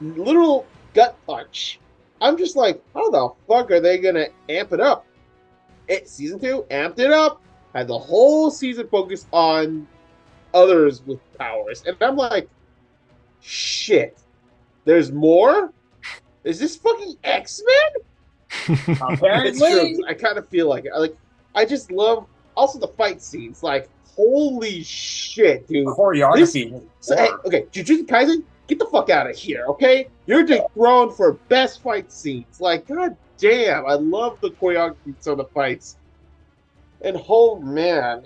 literal gut punch, I'm just like, how the fuck are they gonna amp it up? Season 2 amped it up, had the whole season focused on others with powers, and I'm like, shit, there's more? Is this fucking X-Men? It's Apparently, true. I kind of feel like it. Like, I just love also the fight scenes. Like, holy shit, dude! choreography. So, hey, okay, Jujutsu Kaisen, get the fuck out of here, okay? You're dethroned for best fight scenes. Like, god damn, I love the choreography of the fights. And oh man,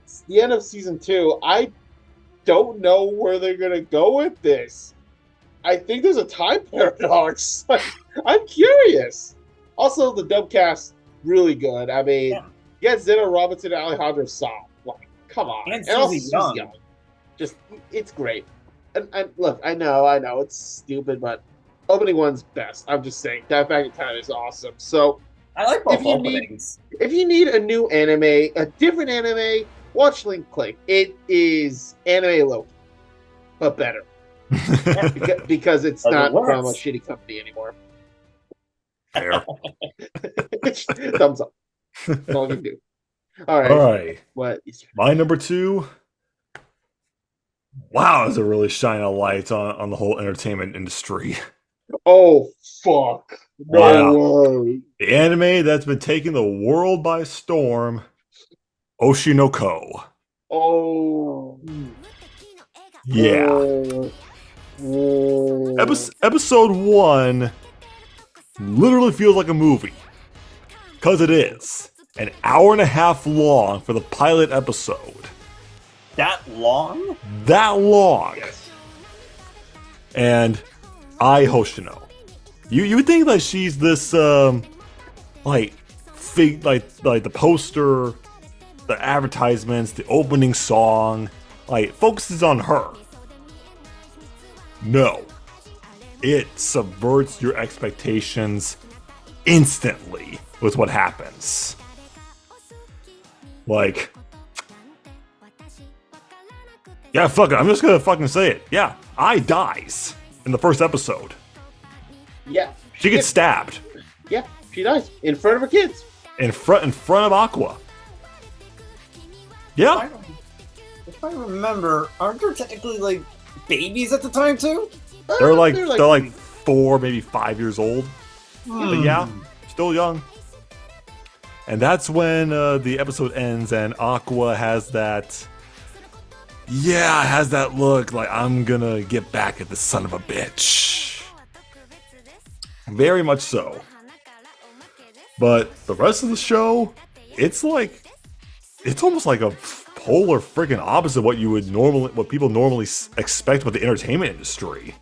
it's the end of season 2. I don't know where they're gonna go with this. I think there's a time paradox. Like, I'm curious. Also, the dub cast really good. I mean, you got Zena Robinson and Alejandro Saab. Like, come on. And also Susie Young. Just, it's great. And look, I know, it's stupid, but opening one's best. I'm just saying, that Back in Time is awesome. So, I like both if you openings. if you need a new anime, a different anime, watch Link Click. It is anime Loki, but better. because it's not from a shitty company anymore. Fair. Thumbs up. That's all you can do. All right. All right. What? My number 2. Wow, is it really shining a light on the whole entertainment industry. Oh, fuck. No way. The anime that's been taking the world by storm, Oshinoko. Oh. Yeah. Oh. Episode 1 literally feels like a movie. Because it is. An hour and a half long for the pilot episode. That long? That long. Yes. And Hoshino. You would think that she's this like the poster, the advertisements, the opening song, like focuses on her. No. It subverts your expectations instantly with what happens. Like, yeah, fuck it. I'm just gonna fucking say it. Yeah, Ai dies in the first episode. Yeah. She gets stabbed. Yeah, she dies in front of her kids. In front of Aqua. Yeah. If I remember, aren't there technically like babies at the time too? They're like 4, maybe 5 years old. But yeah, still young. And that's when the episode ends and Aqua has that look like, I'm gonna get back at this son of a bitch. Very much so. But the rest of the show, it's almost like a polar freaking opposite of what people normally expect with the entertainment industry.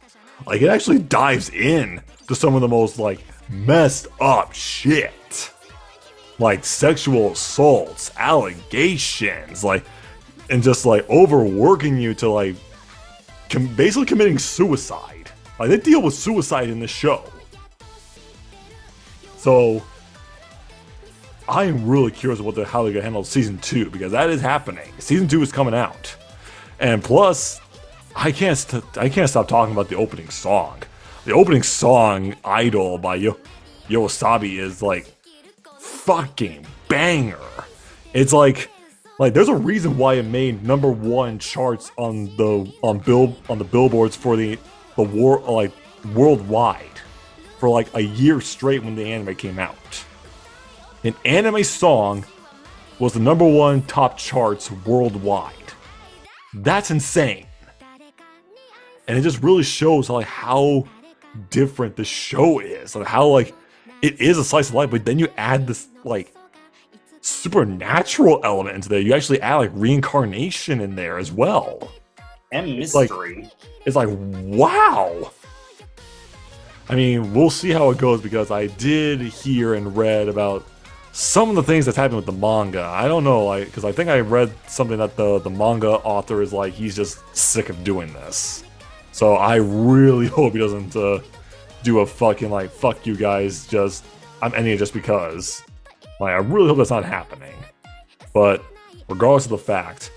Like, it actually dives in to some of the most like messed up shit, like sexual assaults, allegations, like, and just like overworking you to like basically committing suicide. Like, they deal with suicide in the show. So I am really curious how they're gonna handle season 2, because that is happening. Season 2 is coming out, and plus, I can't stop talking about the opening song. The opening song, "Idol" by Yoasabi, is like fucking banger. It's like there's a reason why it made #1 charts on the billboards for the war, like worldwide, for like a year straight when the anime came out. An anime song was the #1 top charts worldwide. That's insane. And it just really shows like how different the show is, like how like it is a slice of life, but then you add this like supernatural element into there. You actually add like reincarnation in there as well. And mystery. It's like wow. I mean, we'll see how it goes, because I did hear and read about some of the things that's happened with the manga. I don't know, like, because I think I read something that the manga author is like, he's just sick of doing this. So I really hope he doesn't do a fucking like, fuck you guys, I'm ending it just because. Like, I really hope that's not happening. But regardless of the fact,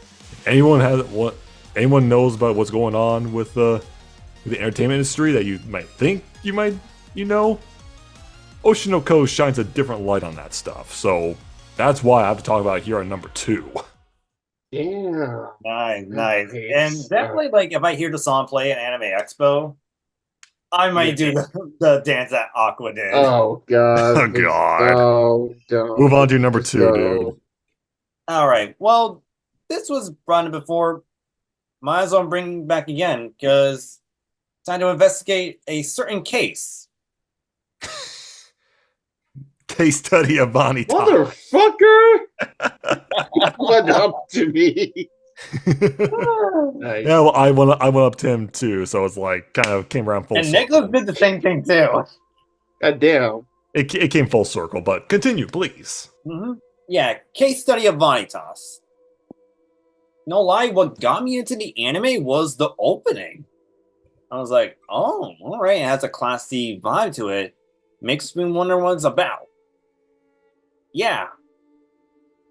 if Anyone knows about what's going on with the entertainment industry that you might think you know? Oshinoko shines a different light on that stuff, so that's why I have to talk about it here on number 2. Yeah. Nice. Nice. And definitely, like, if I hear the song play at Anime Expo, I might do the dance that Aqua did. Oh god. Oh, God. Oh, don't. Move on to number Just 2, go. dude. All right. Well, this was brought in before. Might as well bring it back again, because time to investigate a certain case. Case study of Bonnie Top. Motherfucker! Went up to me. Nice. Yeah, well, I went up to him too, so it's like kind of came around full And circle. Nicholas did the same thing too. God damn. It came full circle, but continue, please. Yeah, case study of Vanitas. No lie, what got me into the anime was the opening. I was like, oh, all right, it has a classy vibe to it. Makes me wonder what it's about. Yeah.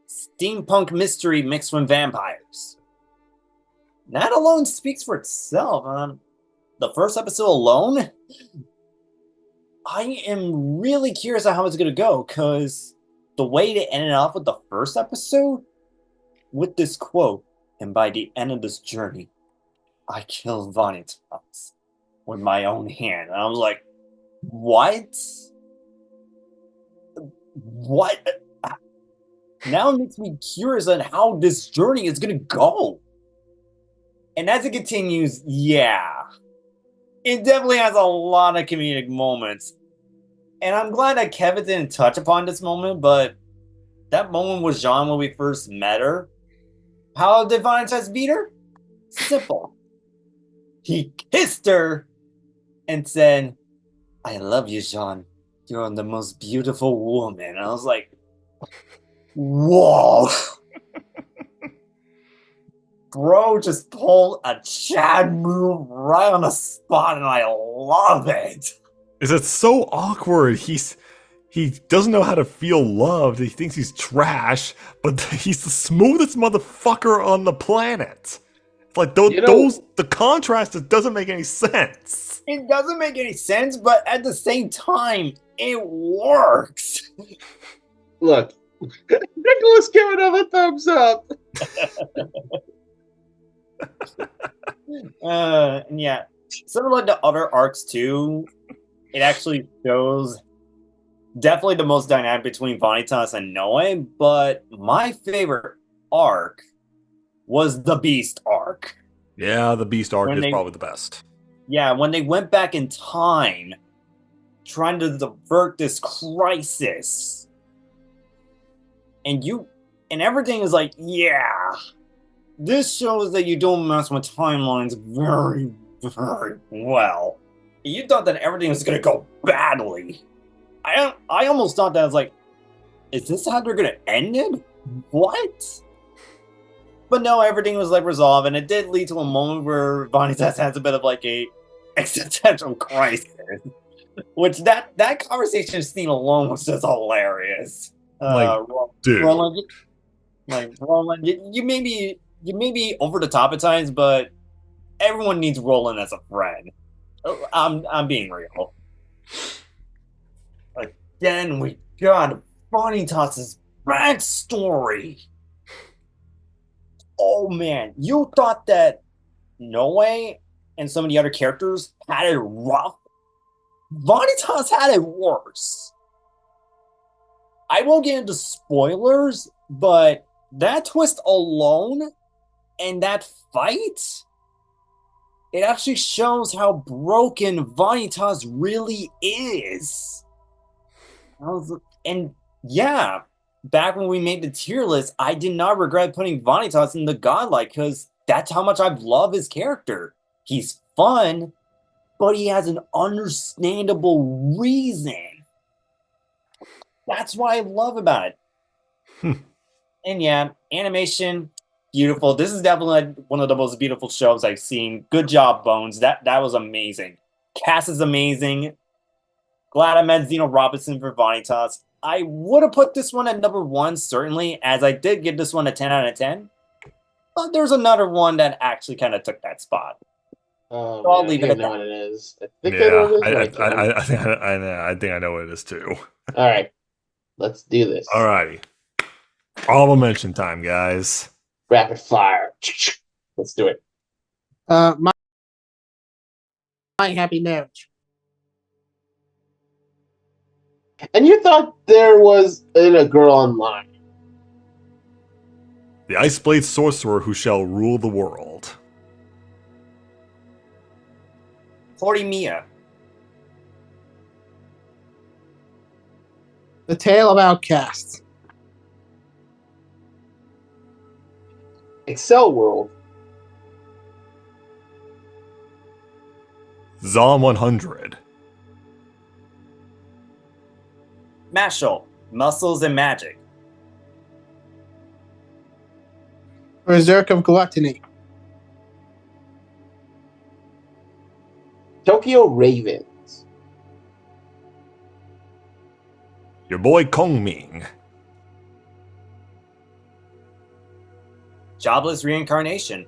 Steampunk mystery mixed with vampires. That alone speaks for itself. The first episode alone, I am really curious on how it's going to go, because the way they ended off with the first episode, with this quote, and by the end of this journey, I killed Vanitas with my own hand. And I was like, what? What? Now it makes me curious on how this journey is going to go. And as it continues, yeah, it definitely has a lot of comedic moments. And I'm glad that Kevin didn't touch upon this moment, but that moment with Jean when we first met her, how did Vanitas beat her? Simple. He kissed her and said, I love you, Jean. You're the most beautiful woman. And I was like, whoa. Bro just pulled a Chad move right on the spot, and I love it. Is it so awkward? He doesn't know how to feel loved. He thinks he's trash, but he's the smoothest motherfucker on the planet. It's like the contrast, it doesn't make any sense. It doesn't make any sense, but at the same time, it works. Look, Nicholas, give another thumbs up. Yeah. Similar like the other arcs too, it actually shows definitely the most dynamic between Vanitas and Noe, but my favorite arc was the Beast arc. Yeah, the Beast arc is probably the best. Yeah, when they went back in time, trying to divert this crisis. And everything is like, yeah, this shows that you don't mess with timelines very, very well. You thought that everything was gonna go badly. I almost thought that I was like, is this how they're gonna end it? What? But no, everything was like resolved, and it did lead to a moment where Vanitas has a bit of like a existential crisis. Which that conversation scene alone was just hilarious. Dude. Roland, you may be over the top at times, but everyone needs Roland as a friend. I'm being real. Again, we got Vanitas' backstory. Oh man, you thought that Noe and some of the other characters had it rough. Vanitas had it worse. I won't get into spoilers, but that twist alone and that fight, it actually shows how broken Vanitas really is. And yeah, back when we made the tier list, I did not regret putting Vanitas in the godlike, because that's how much I love his character. He's fun, but he has an understandable reason. That's what I love about it. And yeah, animation, beautiful. This is definitely one of the most beautiful shows I've seen. Good job, Bones. That was amazing. Cast is amazing. Glad I met Zeno Robinson for Vanitas. I would have put this one at number 1, certainly, as I did give this one a 10 out of 10. But there's another one that actually kind of took that spot. Oh, So I'll man, leave I it think at I know that. what it is. I think I know what it is. but I can't. I think I know what it is too. All right, let's do this. Alrighty. Honorable mention time, guys. Rapid fire. Let's do it. My happy marriage. And you thought there was a girl online. The Ice Blade sorcerer who shall rule the world. Horimiya. The Tale of Outcasts. Excel World. Zom 100. Mashal. Muscles and Magic. Berserk of Gluttony. Tokyo Ravens. Your boy Kong Ming. Jobless Reincarnation.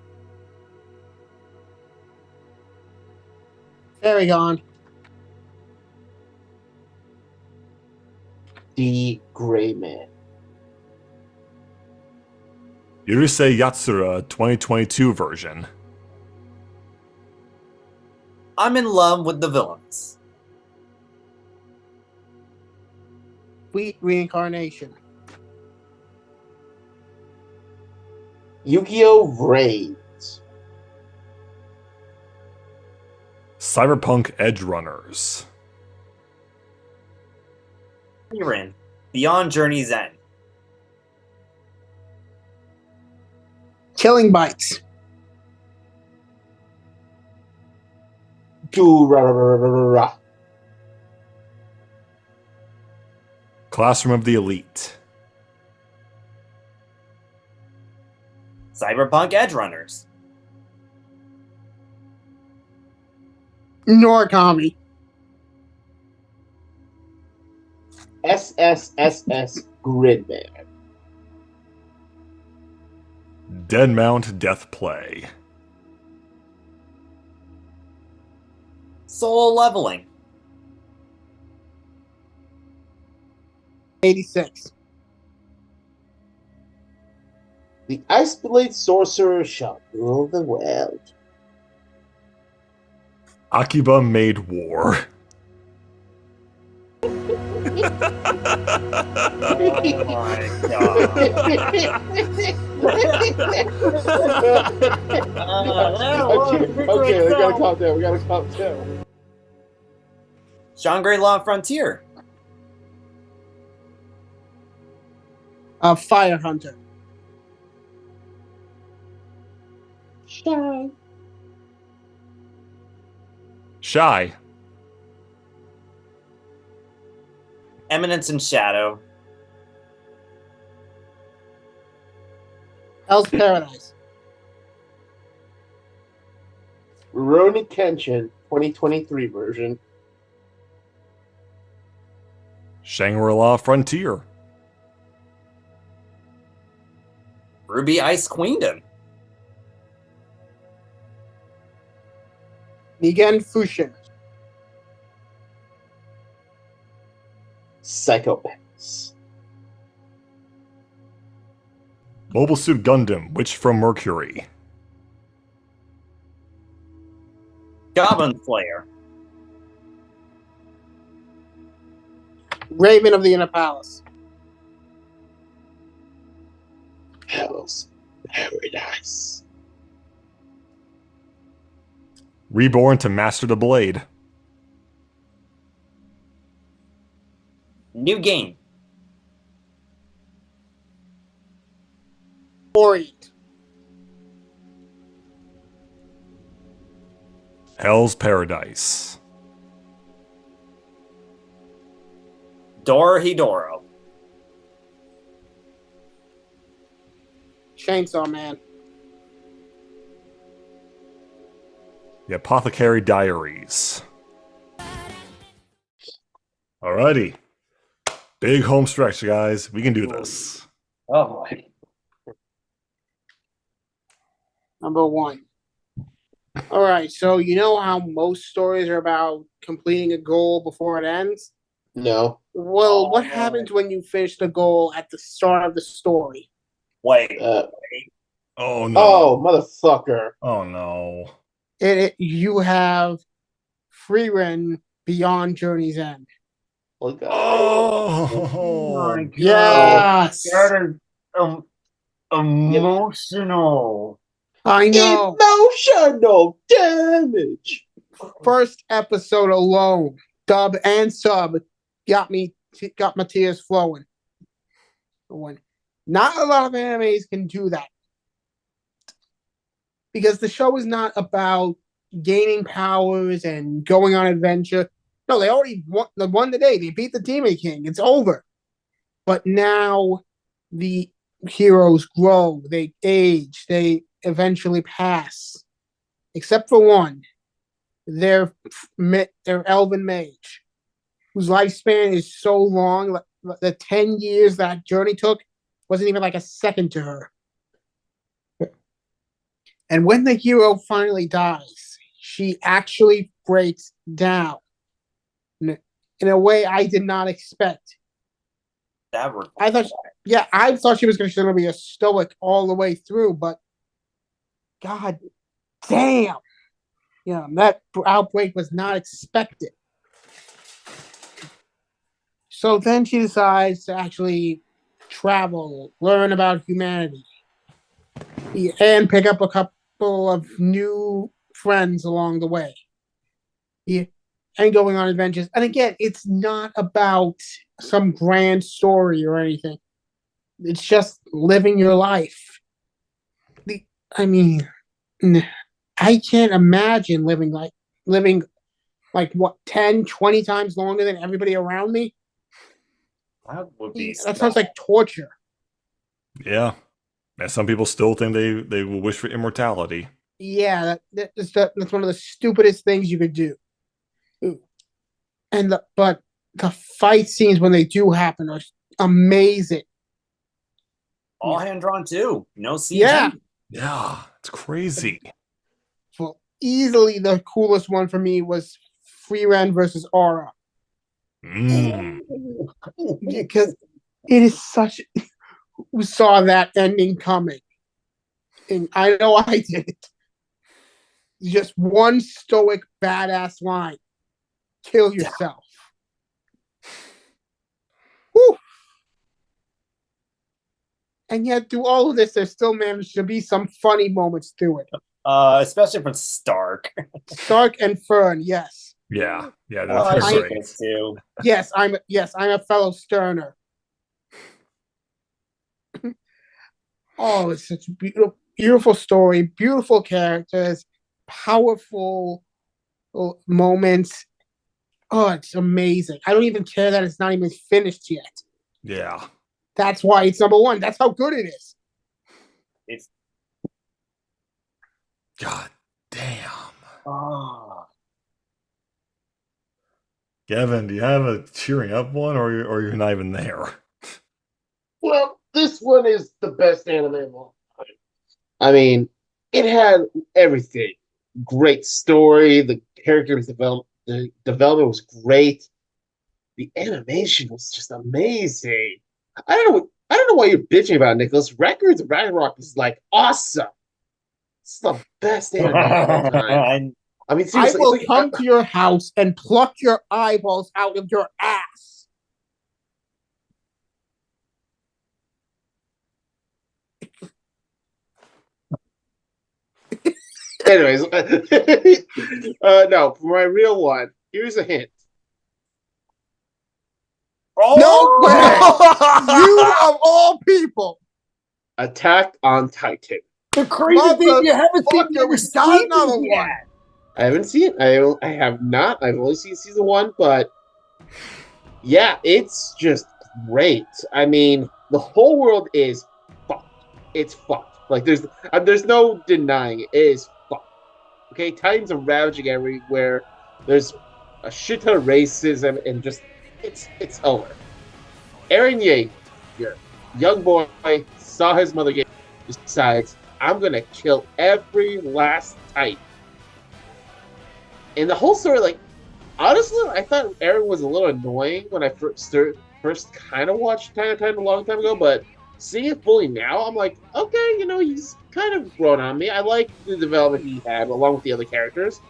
Fairygon. The Gray Man. Yurusei Yatsura 2022 version. I'm in love with the villains. Sweet Reincarnation. Yu-Gi-Oh! Raids. Cyberpunk Edge Runners. Siren. Beyond Journey's End. Killing Bites. Durarararara. Classroom of the Elite. Cyberpunk Edge Runners. Noragami. SSSS Gridman. Deadmount Death Play. Soul Leveling. 86. The Ice Blade Sorcerer shall rule the world. Akiba Made War. Oh my god. Okay, we gotta calm down. We gotta calm down. Shangri-La Frontier. Fire Hunter. Shy. Shy. Eminence and Shadow. Hell's Paradise. Rurouni Kenshin 2023 version. Shangri-La Frontier. Ruby Ice Queendom. Nigen Fushin. Psychopaths. Mobile Suit Gundam, Witch from Mercury. Goblin Slayer. Raven of the Inner Palace. Hell's Paradise. Reborn to Master the Blade. New game. Orient. Hell's Paradise. Dorohedoro. Chainsaw Man. The Apothecary Diaries. Alrighty. Big home stretch, guys. We can do this. Oh boy. Number 1. All right, so you know how most stories are about completing a goal before it ends? No. Well, Oh, what no. happens when you finish the goal at the start of the story? Wait. Oh no. Oh, motherfucker. Oh no. You have free run beyond Journey's End. Oh, God. Oh my Oh. god. Yes, That is emotional. I know. Emotional damage. First episode alone, dub and sub, got my tears flowing. Not a lot of animes can do that because the show is not about gaining powers and going on adventure. No, they already won the day. They beat the Demon King. It's over. But now the heroes grow, they age, they eventually pass. Except for one, their elven mage, whose lifespan is so long. The 10 years that journey took wasn't even like a second to her. And when the hero finally dies, she actually breaks down in a way I did not expect. I thought she was going to be a stoic all the way through, but god damn, that outbreak was not expected. So then she decides to actually travel, learn about humanity, and pick up a couple of new friends along the way. And going on adventures. And again, it's not about some grand story or anything. It's just living your life. I mean, I can't imagine living like what 10, 20 times longer than everybody around me. That sounds like torture. Yeah. And some people still think they will wish for immortality. Yeah, that's one of the stupidest things you could do. But the fight scenes when they do happen are amazing. All hand drawn too. No CG. Yeah, it's crazy. Well, easily the coolest one for me was Freeran versus Aura. Because it is such. We saw that ending coming, and I know I did. Just one stoic badass line: "Kill yourself." Whew. And yet, through all of this, there still managed to be some funny moments through it. Especially from Stark. Stark and Fern, yes. Yeah, that's great. Too. Yes, I'm a fellow Sterner. Oh, it's such a beautiful story, beautiful characters, powerful moments. Oh, it's amazing. I don't even care that it's not even finished yet. Yeah. That's why it's number 1. That's how good it is. It's God damn. oh. Gavin, do you have a cheering up one, or you're not even there? Well, this one is the best anime of all time. I mean, it had everything. Great story. The characters the development was great. The animation was just amazing. I don't know why you're bitching about it, Nicholas. Records of Ragnarok is like awesome. It's the best anime of all time. I mean, I seriously, will come to your house and pluck your eyeballs out of your ass. Anyways, no, for my real one, here's a hint. No way! You of all people! Attack on Titan. The crazy thing, you haven't seen the other got another seasons one. yet. I haven't seen it. I have not. I've only seen season 1, but yeah, it's just great. I mean, the whole world is fucked. It's fucked. Like there's no denying it. It is fucked. Okay, Titans are ravaging everywhere. There's a shit ton of racism and just it's over. Eren Yeager, young boy, saw his mother get decides I'm gonna kill every last Titan. And the whole story, like, honestly, I thought Eren was a little annoying when I first kind of watched Attack on Titan a long time ago, but seeing it fully now, I'm like, okay, he's kind of grown on me. I like the development he had along with the other characters.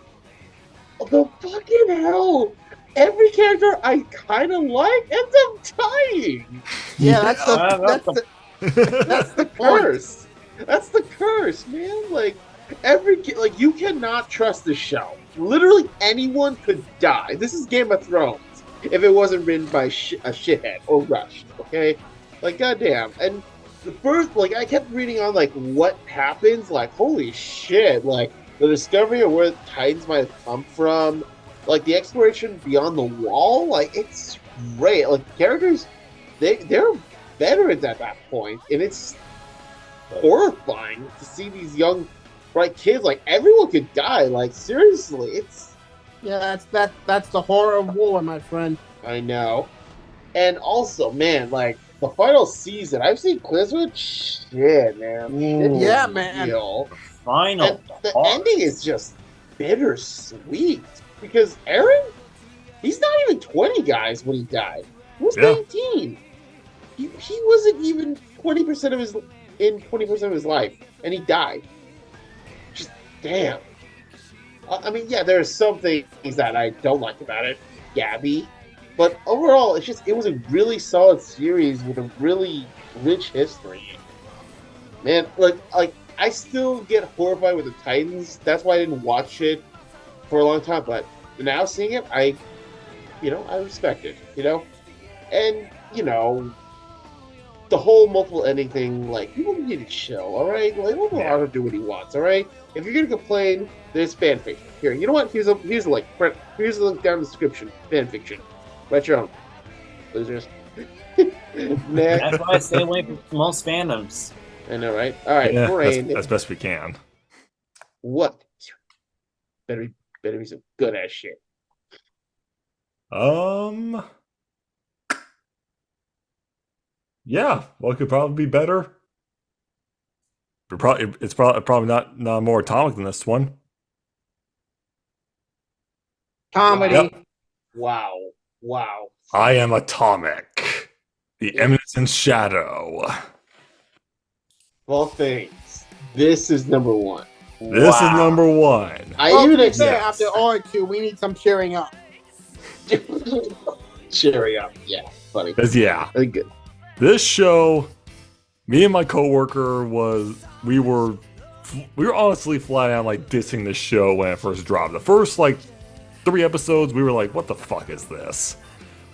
Although, fucking hell, every character I kind of like ends up dying. Yeah, that's the That's the curse. That's the curse, man. Like you cannot trust this show. Literally anyone could die. This is Game of Thrones if it wasn't written by a shithead or rushed. Okay, like goddamn. And the first, like, I kept reading on like what happens. Like, holy shit! Like the discovery of where the Titans might have come from, like the exploration beyond the wall. Like, it's great. Like characters, they're veterans at that point, and it's horrifying to see these young, bright kids. Like, everyone could die. Like, seriously, it's that's the horror of war, my friend. I know. And also, man, like the final season, I've seen clips with shit, man. Shit Yeah, is man. real. Final. And the ending is just bittersweet because Eren, he's not even 20, guys, when he died. He was 19. He wasn't even 20% of his life, and he died. Just damn. I mean, yeah, there are some things that I don't like about it, Gabby, but overall, it was a really solid series with a really rich history. Man, like I still get horrified with the Titans. That's why I didn't watch it for a long time. But now seeing it, I respect it. And the whole multiple ending thing, like, people need to chill, all right? Like, let Naruto do what he wants, all right? If you're gonna complain, there's fan fiction. Here, you know what? Here's a link. Here's a link down in the description. Fan fiction. Write your own. Losers. That's why I stay away from most fandoms. I know, right? All right, Yeah, Brain. as best we can. What? Better be some good ass shit. Yeah, what could probably be better? It's probably not more atomic than this one. Comedy. Yep. Wow. I am atomic. The eminence in shadow. Well, things. This is number one. This is number one. I To even be accept. fair, after R2, we need some cheering up. Cheery up. Yeah, funny. 'Cause, yeah, Very good. this show, me and my coworker we were honestly flat out like dissing this show when it first dropped. The first like 3 episodes, we were like, what the fuck is this?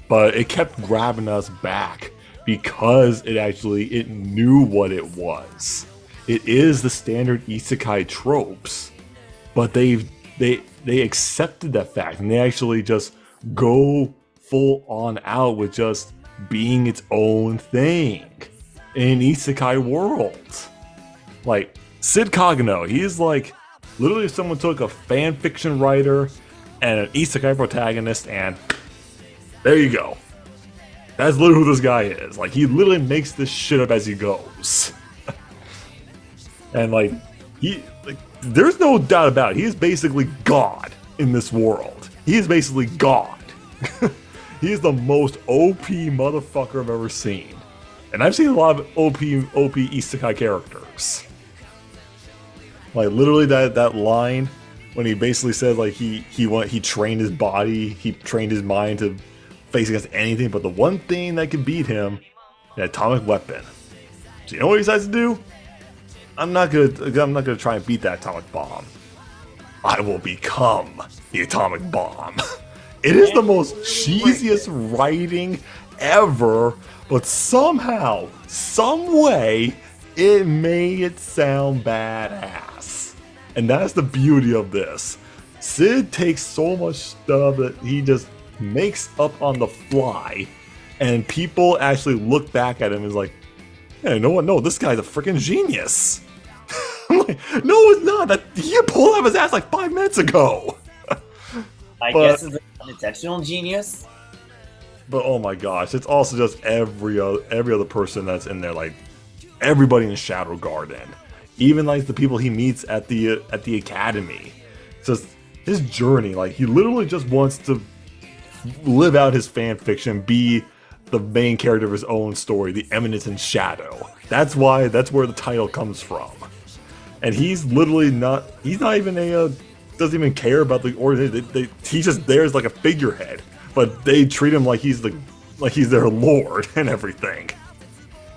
But it kept grabbing us back because it knew what it was. It is the standard isekai tropes, but they accepted that fact, and they actually just go full on out with just being its own thing in an isekai world. Like Sid Kagano, he's like literally if someone took a fan fiction writer and an isekai protagonist, and there you go. That's literally who this guy is. Like, he literally makes this shit up as he goes. And there's no doubt about it. He is basically God in this world. He is basically God. He is the most OP motherfucker I've ever seen. And I've seen a lot of OP isekai characters. Like, literally that line when he basically said like he trained his body, he trained his mind to face against anything, but the one thing that can beat him, an atomic weapon. So you know what he decides to do? I'm not gonna try and beat that atomic bomb. I will become the atomic bomb. It is the most cheesiest writing ever, but somehow, some way, it made it sound badass. And that's the beauty of this. Sid takes so much stuff that he just makes up on the fly, and people actually look back at him and is like, hey, you know what? No, this guy's a freaking genius. I'm like, no, it's not. That he pulled out of his ass like 5 minutes ago. I guess it's an unintentional genius. But oh my gosh, it's also just every other person that's in there, like everybody in Shadow Garden. even like the people he meets at the academy. Just his journey, like he literally just wants to live out his fan fiction, be the main character of his own story, the Eminence in Shadow. That's where the title comes from. And he's literally he's not even doesn't even care about the order. He's just there as like a figurehead, but they treat him like he's their lord and everything.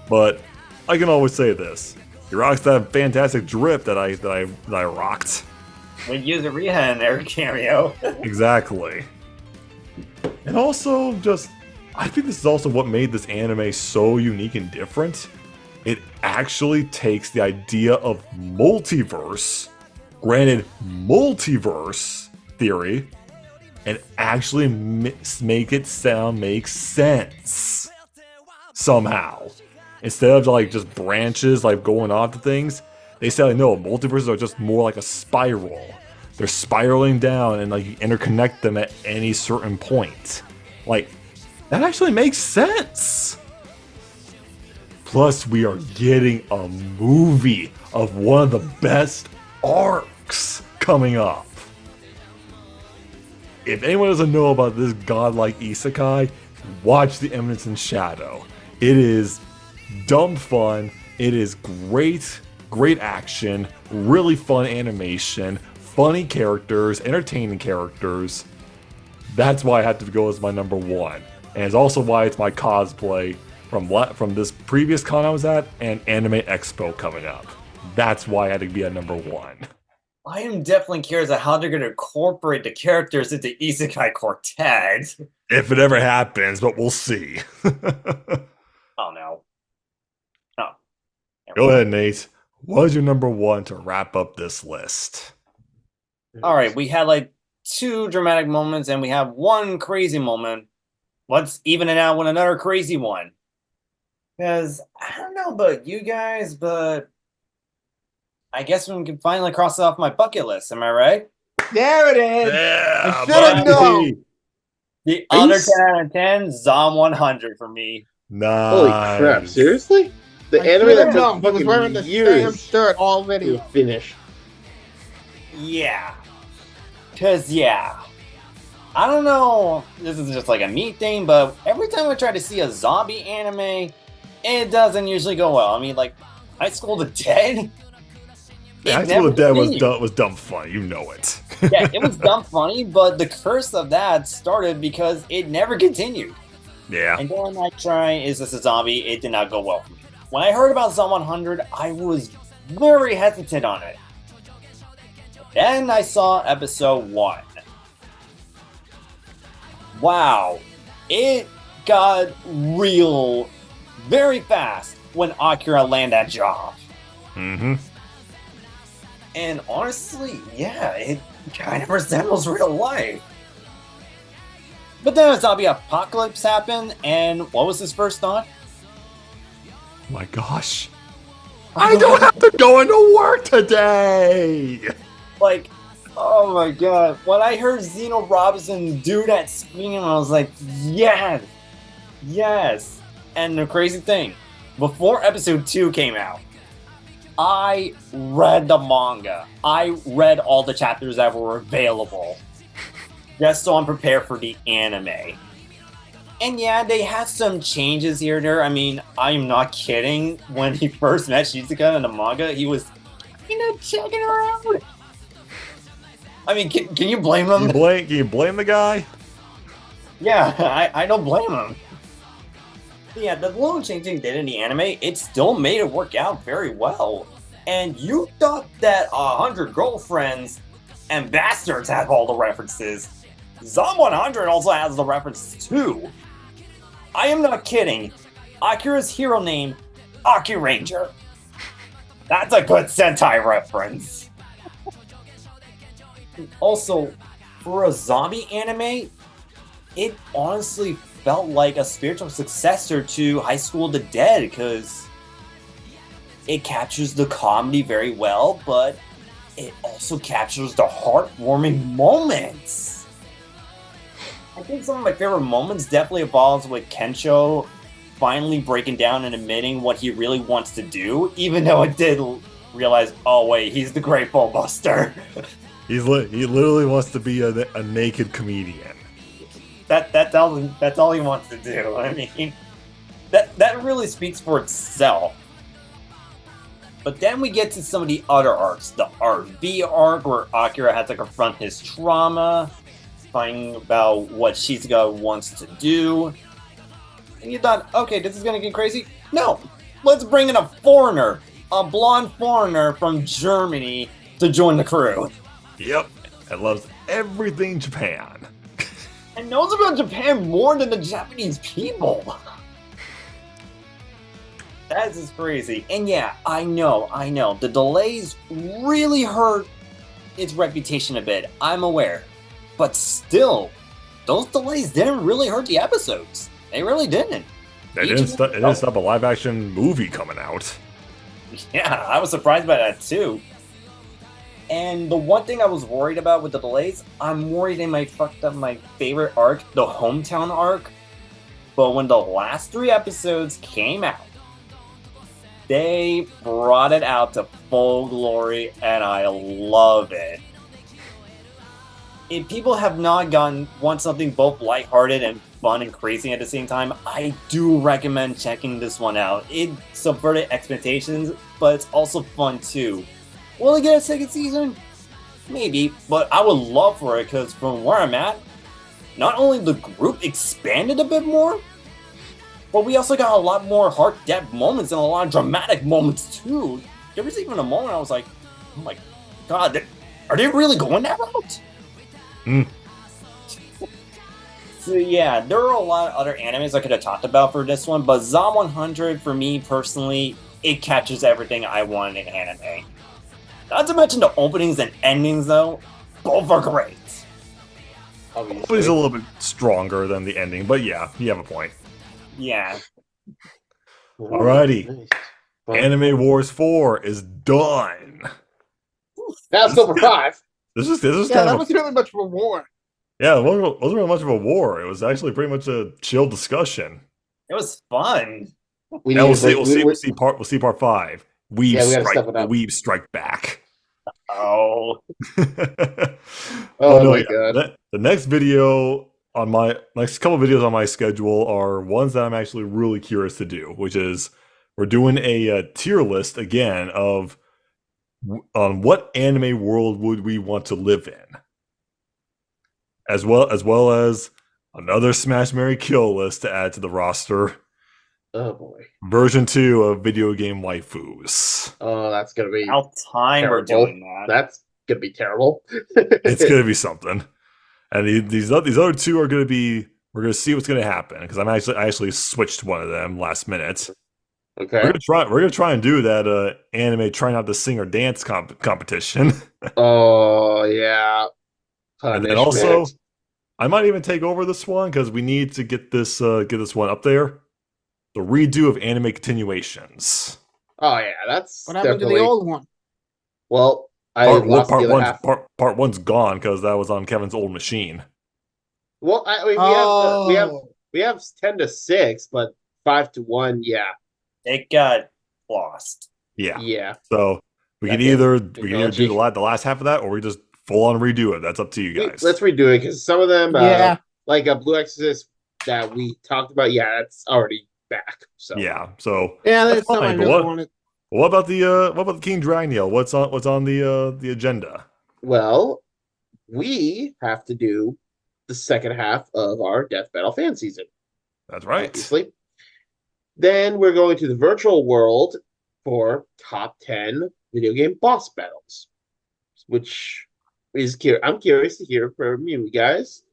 But I can always say this: he rocks that fantastic drip that I rocked. We use a Riha in their cameo. Exactly. And also, I think this is also what made this anime so unique and different. It actually takes the idea of multiverse, granted multiverse theory, and actually make it make sense somehow. Instead of like just branches like going off to things, they say like, no, multiverses are just more like a spiral. They're spiraling down and like you interconnect them at any certain point. Like, that actually makes sense. Plus, we are getting a movie of one of the best arcs coming up. If anyone doesn't know about this godlike isekai, watch The Eminence in Shadow. It is dumb fun. It is great action, really fun animation, funny characters, entertaining characters. That's why I had to go as my number one. And it's also why it's my cosplay from this previous con I was at and Anime Expo coming up. That's why I had to be at number one. I am definitely curious about how they're going to incorporate the characters into Isekai Quartet. If it ever happens, but we'll see. Oh no. Oh. Go ahead, Nate. What is your number one to wrap up this list? All right, we had like 2 dramatic moments and we have 1 crazy moment. Let's even it out with another crazy one. Because I don't know about you guys, but I guess we can finally cross it off my bucket list. Am I right? There it is. Yeah, I should have known. The other 10 out of 10, Zom 100 for me. Nice. Holy crap! Seriously? The I anime should that have known, took but was wearing fucking the same years shirt already. to finish. Yeah. Because, yeah. I don't know. This is just like a me thing, but every time I try to see a zombie anime, it doesn't usually go well. I mean, like, High School of the Dead? Yeah, High School of the Dead was dumb fun. You know it. Yeah, it was dumb funny, but the curse of that started because it never continued. Yeah. And then I try, is this a zombie? It did not go well for me. When I heard about Zom 100, I was very hesitant on it. Then I saw episode 1. Wow. It got real very fast when Akira landed that job. Mm-hmm. And honestly, yeah, it kind of resembles real life. But then a zombie apocalypse happened, and what was his first thought? My gosh. I don't have to go into work today! Like, oh my god. When I heard Zeno Robinson do that scream, I was like, yes! Yes! And the crazy thing, before episode 2 came out, I read the manga. I read all the chapters that were available. Just so I'm prepared for the anime. And yeah, they had some changes here and there. I mean, I'm not kidding. When he first met Shizuka in the manga, he was kind of checking her out. I mean, can you blame him? Can you blame the guy? Yeah, I don't blame him. But yeah, the little change they did in the anime, it still made it work out very well. And you thought that 100 Girlfriends and Bastards had all the references. Zom 100 also has the reference too. I am not kidding. Akira's hero name, Aki Ranger. That's a good Sentai reference. Also, for a zombie anime, it honestly felt like a spiritual successor to High School of the Dead because it captures the comedy very well, but it also captures the heartwarming moments. I think some of my favorite moments definitely involves with Kensho finally breaking down and admitting what he really wants to do, even though it did realize, oh wait, he's the Great Ball Buster. He literally wants to be a naked comedian. That's all he wants to do. I mean, that really speaks for itself. But then we get to some of the other arcs. The RV arc, where Akira had to confront his trauma, finding about what Shizuka wants to do. And you thought, okay, this is gonna get crazy? No! Let's bring in a foreigner! A blonde foreigner from Germany to join the crew. Yep, and loves everything Japan. And knows about Japan more than the Japanese people. That is crazy. And yeah, I know. The delays really hurt its reputation a bit. I'm aware. But still, those delays didn't really hurt the episodes. They really didn't. It didn't stop a live-action movie coming out. Yeah, I was surprised by that too. And the one thing I was worried about with the delays, I'm worried they might fuck up my favorite arc, the hometown arc. But when the last 3 episodes came out, they brought it out to full glory, and I love it. If people have not want something both lighthearted and fun and crazy at the same time, I do recommend checking this one out. It subverted expectations, but it's also fun too. Will it get a second season? Maybe, but I would love for it because from where I'm at, not only the group expanded a bit more, but we also got a lot more heart-depth moments and a lot of dramatic moments too. There was even a moment I was like, oh my god, are they really going that route? So yeah, there are a lot of other animes I could have talked about for this one, but Zom 100, for me personally, it captures everything I wanted in anime. Not to mention the openings and endings, though. Both are great. Opening's a little bit stronger than the ending, but yeah, you have a point. Yeah. Alrighty. Anime Wars 4 is done. Now let's go for 5. This is Yeah, kind that of wasn't really much of a war. yeah, it wasn't really much of a war. It was actually pretty much a chill discussion. It was fun. We'll see part 5. Weeb strike back. Oh. Oh my god. The next video on my next couple videos on my schedule are ones that I'm actually really curious to do, which is we're doing a tier list again of on what anime world would we want to live in, as well as another Smash Marry Kill list to add to the roster. Oh boy. Version 2 of video game waifus. Oh, that's gonna be About time terrible. we're doing that. That's gonna be terrible. It's gonna be something. And these other 2 are gonna be. We're gonna see what's gonna happen because I actually switched one of them last minute. Okay. We're gonna try and do that anime try not to sing or dance competition. Oh yeah. And also, I might even take over this one because we need to get this one up there. The redo of anime continuations. Oh yeah, that's What happened definitely... to the old one? Well, part one's gone because that was on Kevin's old machine. Well, I mean, we have 10 to 6, but 5 to 1, yeah. It got lost. Yeah. So we can either do the last half of that, or we just full on redo it. That's up to you guys. Let's redo it because some of them, like a Blue Exorcist that we talked about, that's already back. So that's fine. I really wanted. What about the King Dragneel? What's on the agenda? Well, we have to do the second half of our Death Battle fan season. That's right. Obviously. Then we're going to the virtual world for top 10 video game boss battles, which is I'm curious to hear from you guys.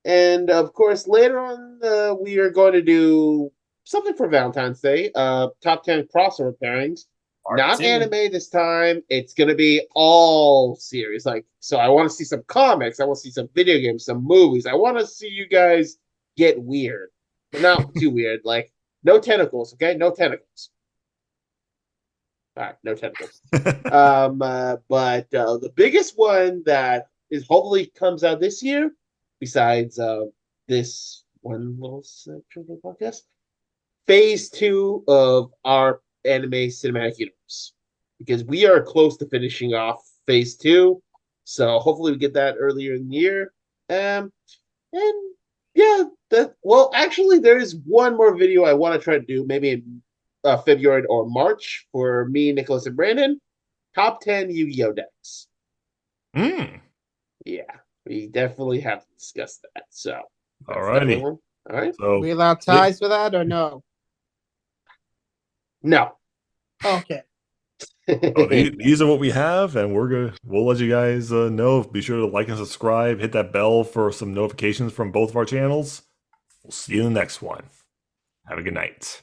And of course, later on, we are going to do something for Valentine's Day. Top 10 crossover pairings. Not anime this time. It's going to be all series. So I want to see some comics. I want to see some video games, some movies. I want to see you guys get weird, but not too weird. Like no tentacles, okay? No tentacles. All right, no tentacles. But the biggest one that is hopefully comes out this year, besides this one little section of the podcast, phase 2 of our anime cinematic universe. because we are close to finishing off phase 2. So hopefully we get that earlier in the year. And yeah, actually, there is one more video I want to try to do, maybe in February or March for me, Nicholas, and Brandon. Top 10 Yu-Gi-Oh decks. Mm. Yeah, we definitely have to discuss that. So, Alrighty. All right. So We allow ties for that or no? No. Okay. oh, these are what we have, and we'll let you guys know. Be sure to like and subscribe. Hit that bell for some notifications from both of our channels. We'll see you in the next one. Have a good night.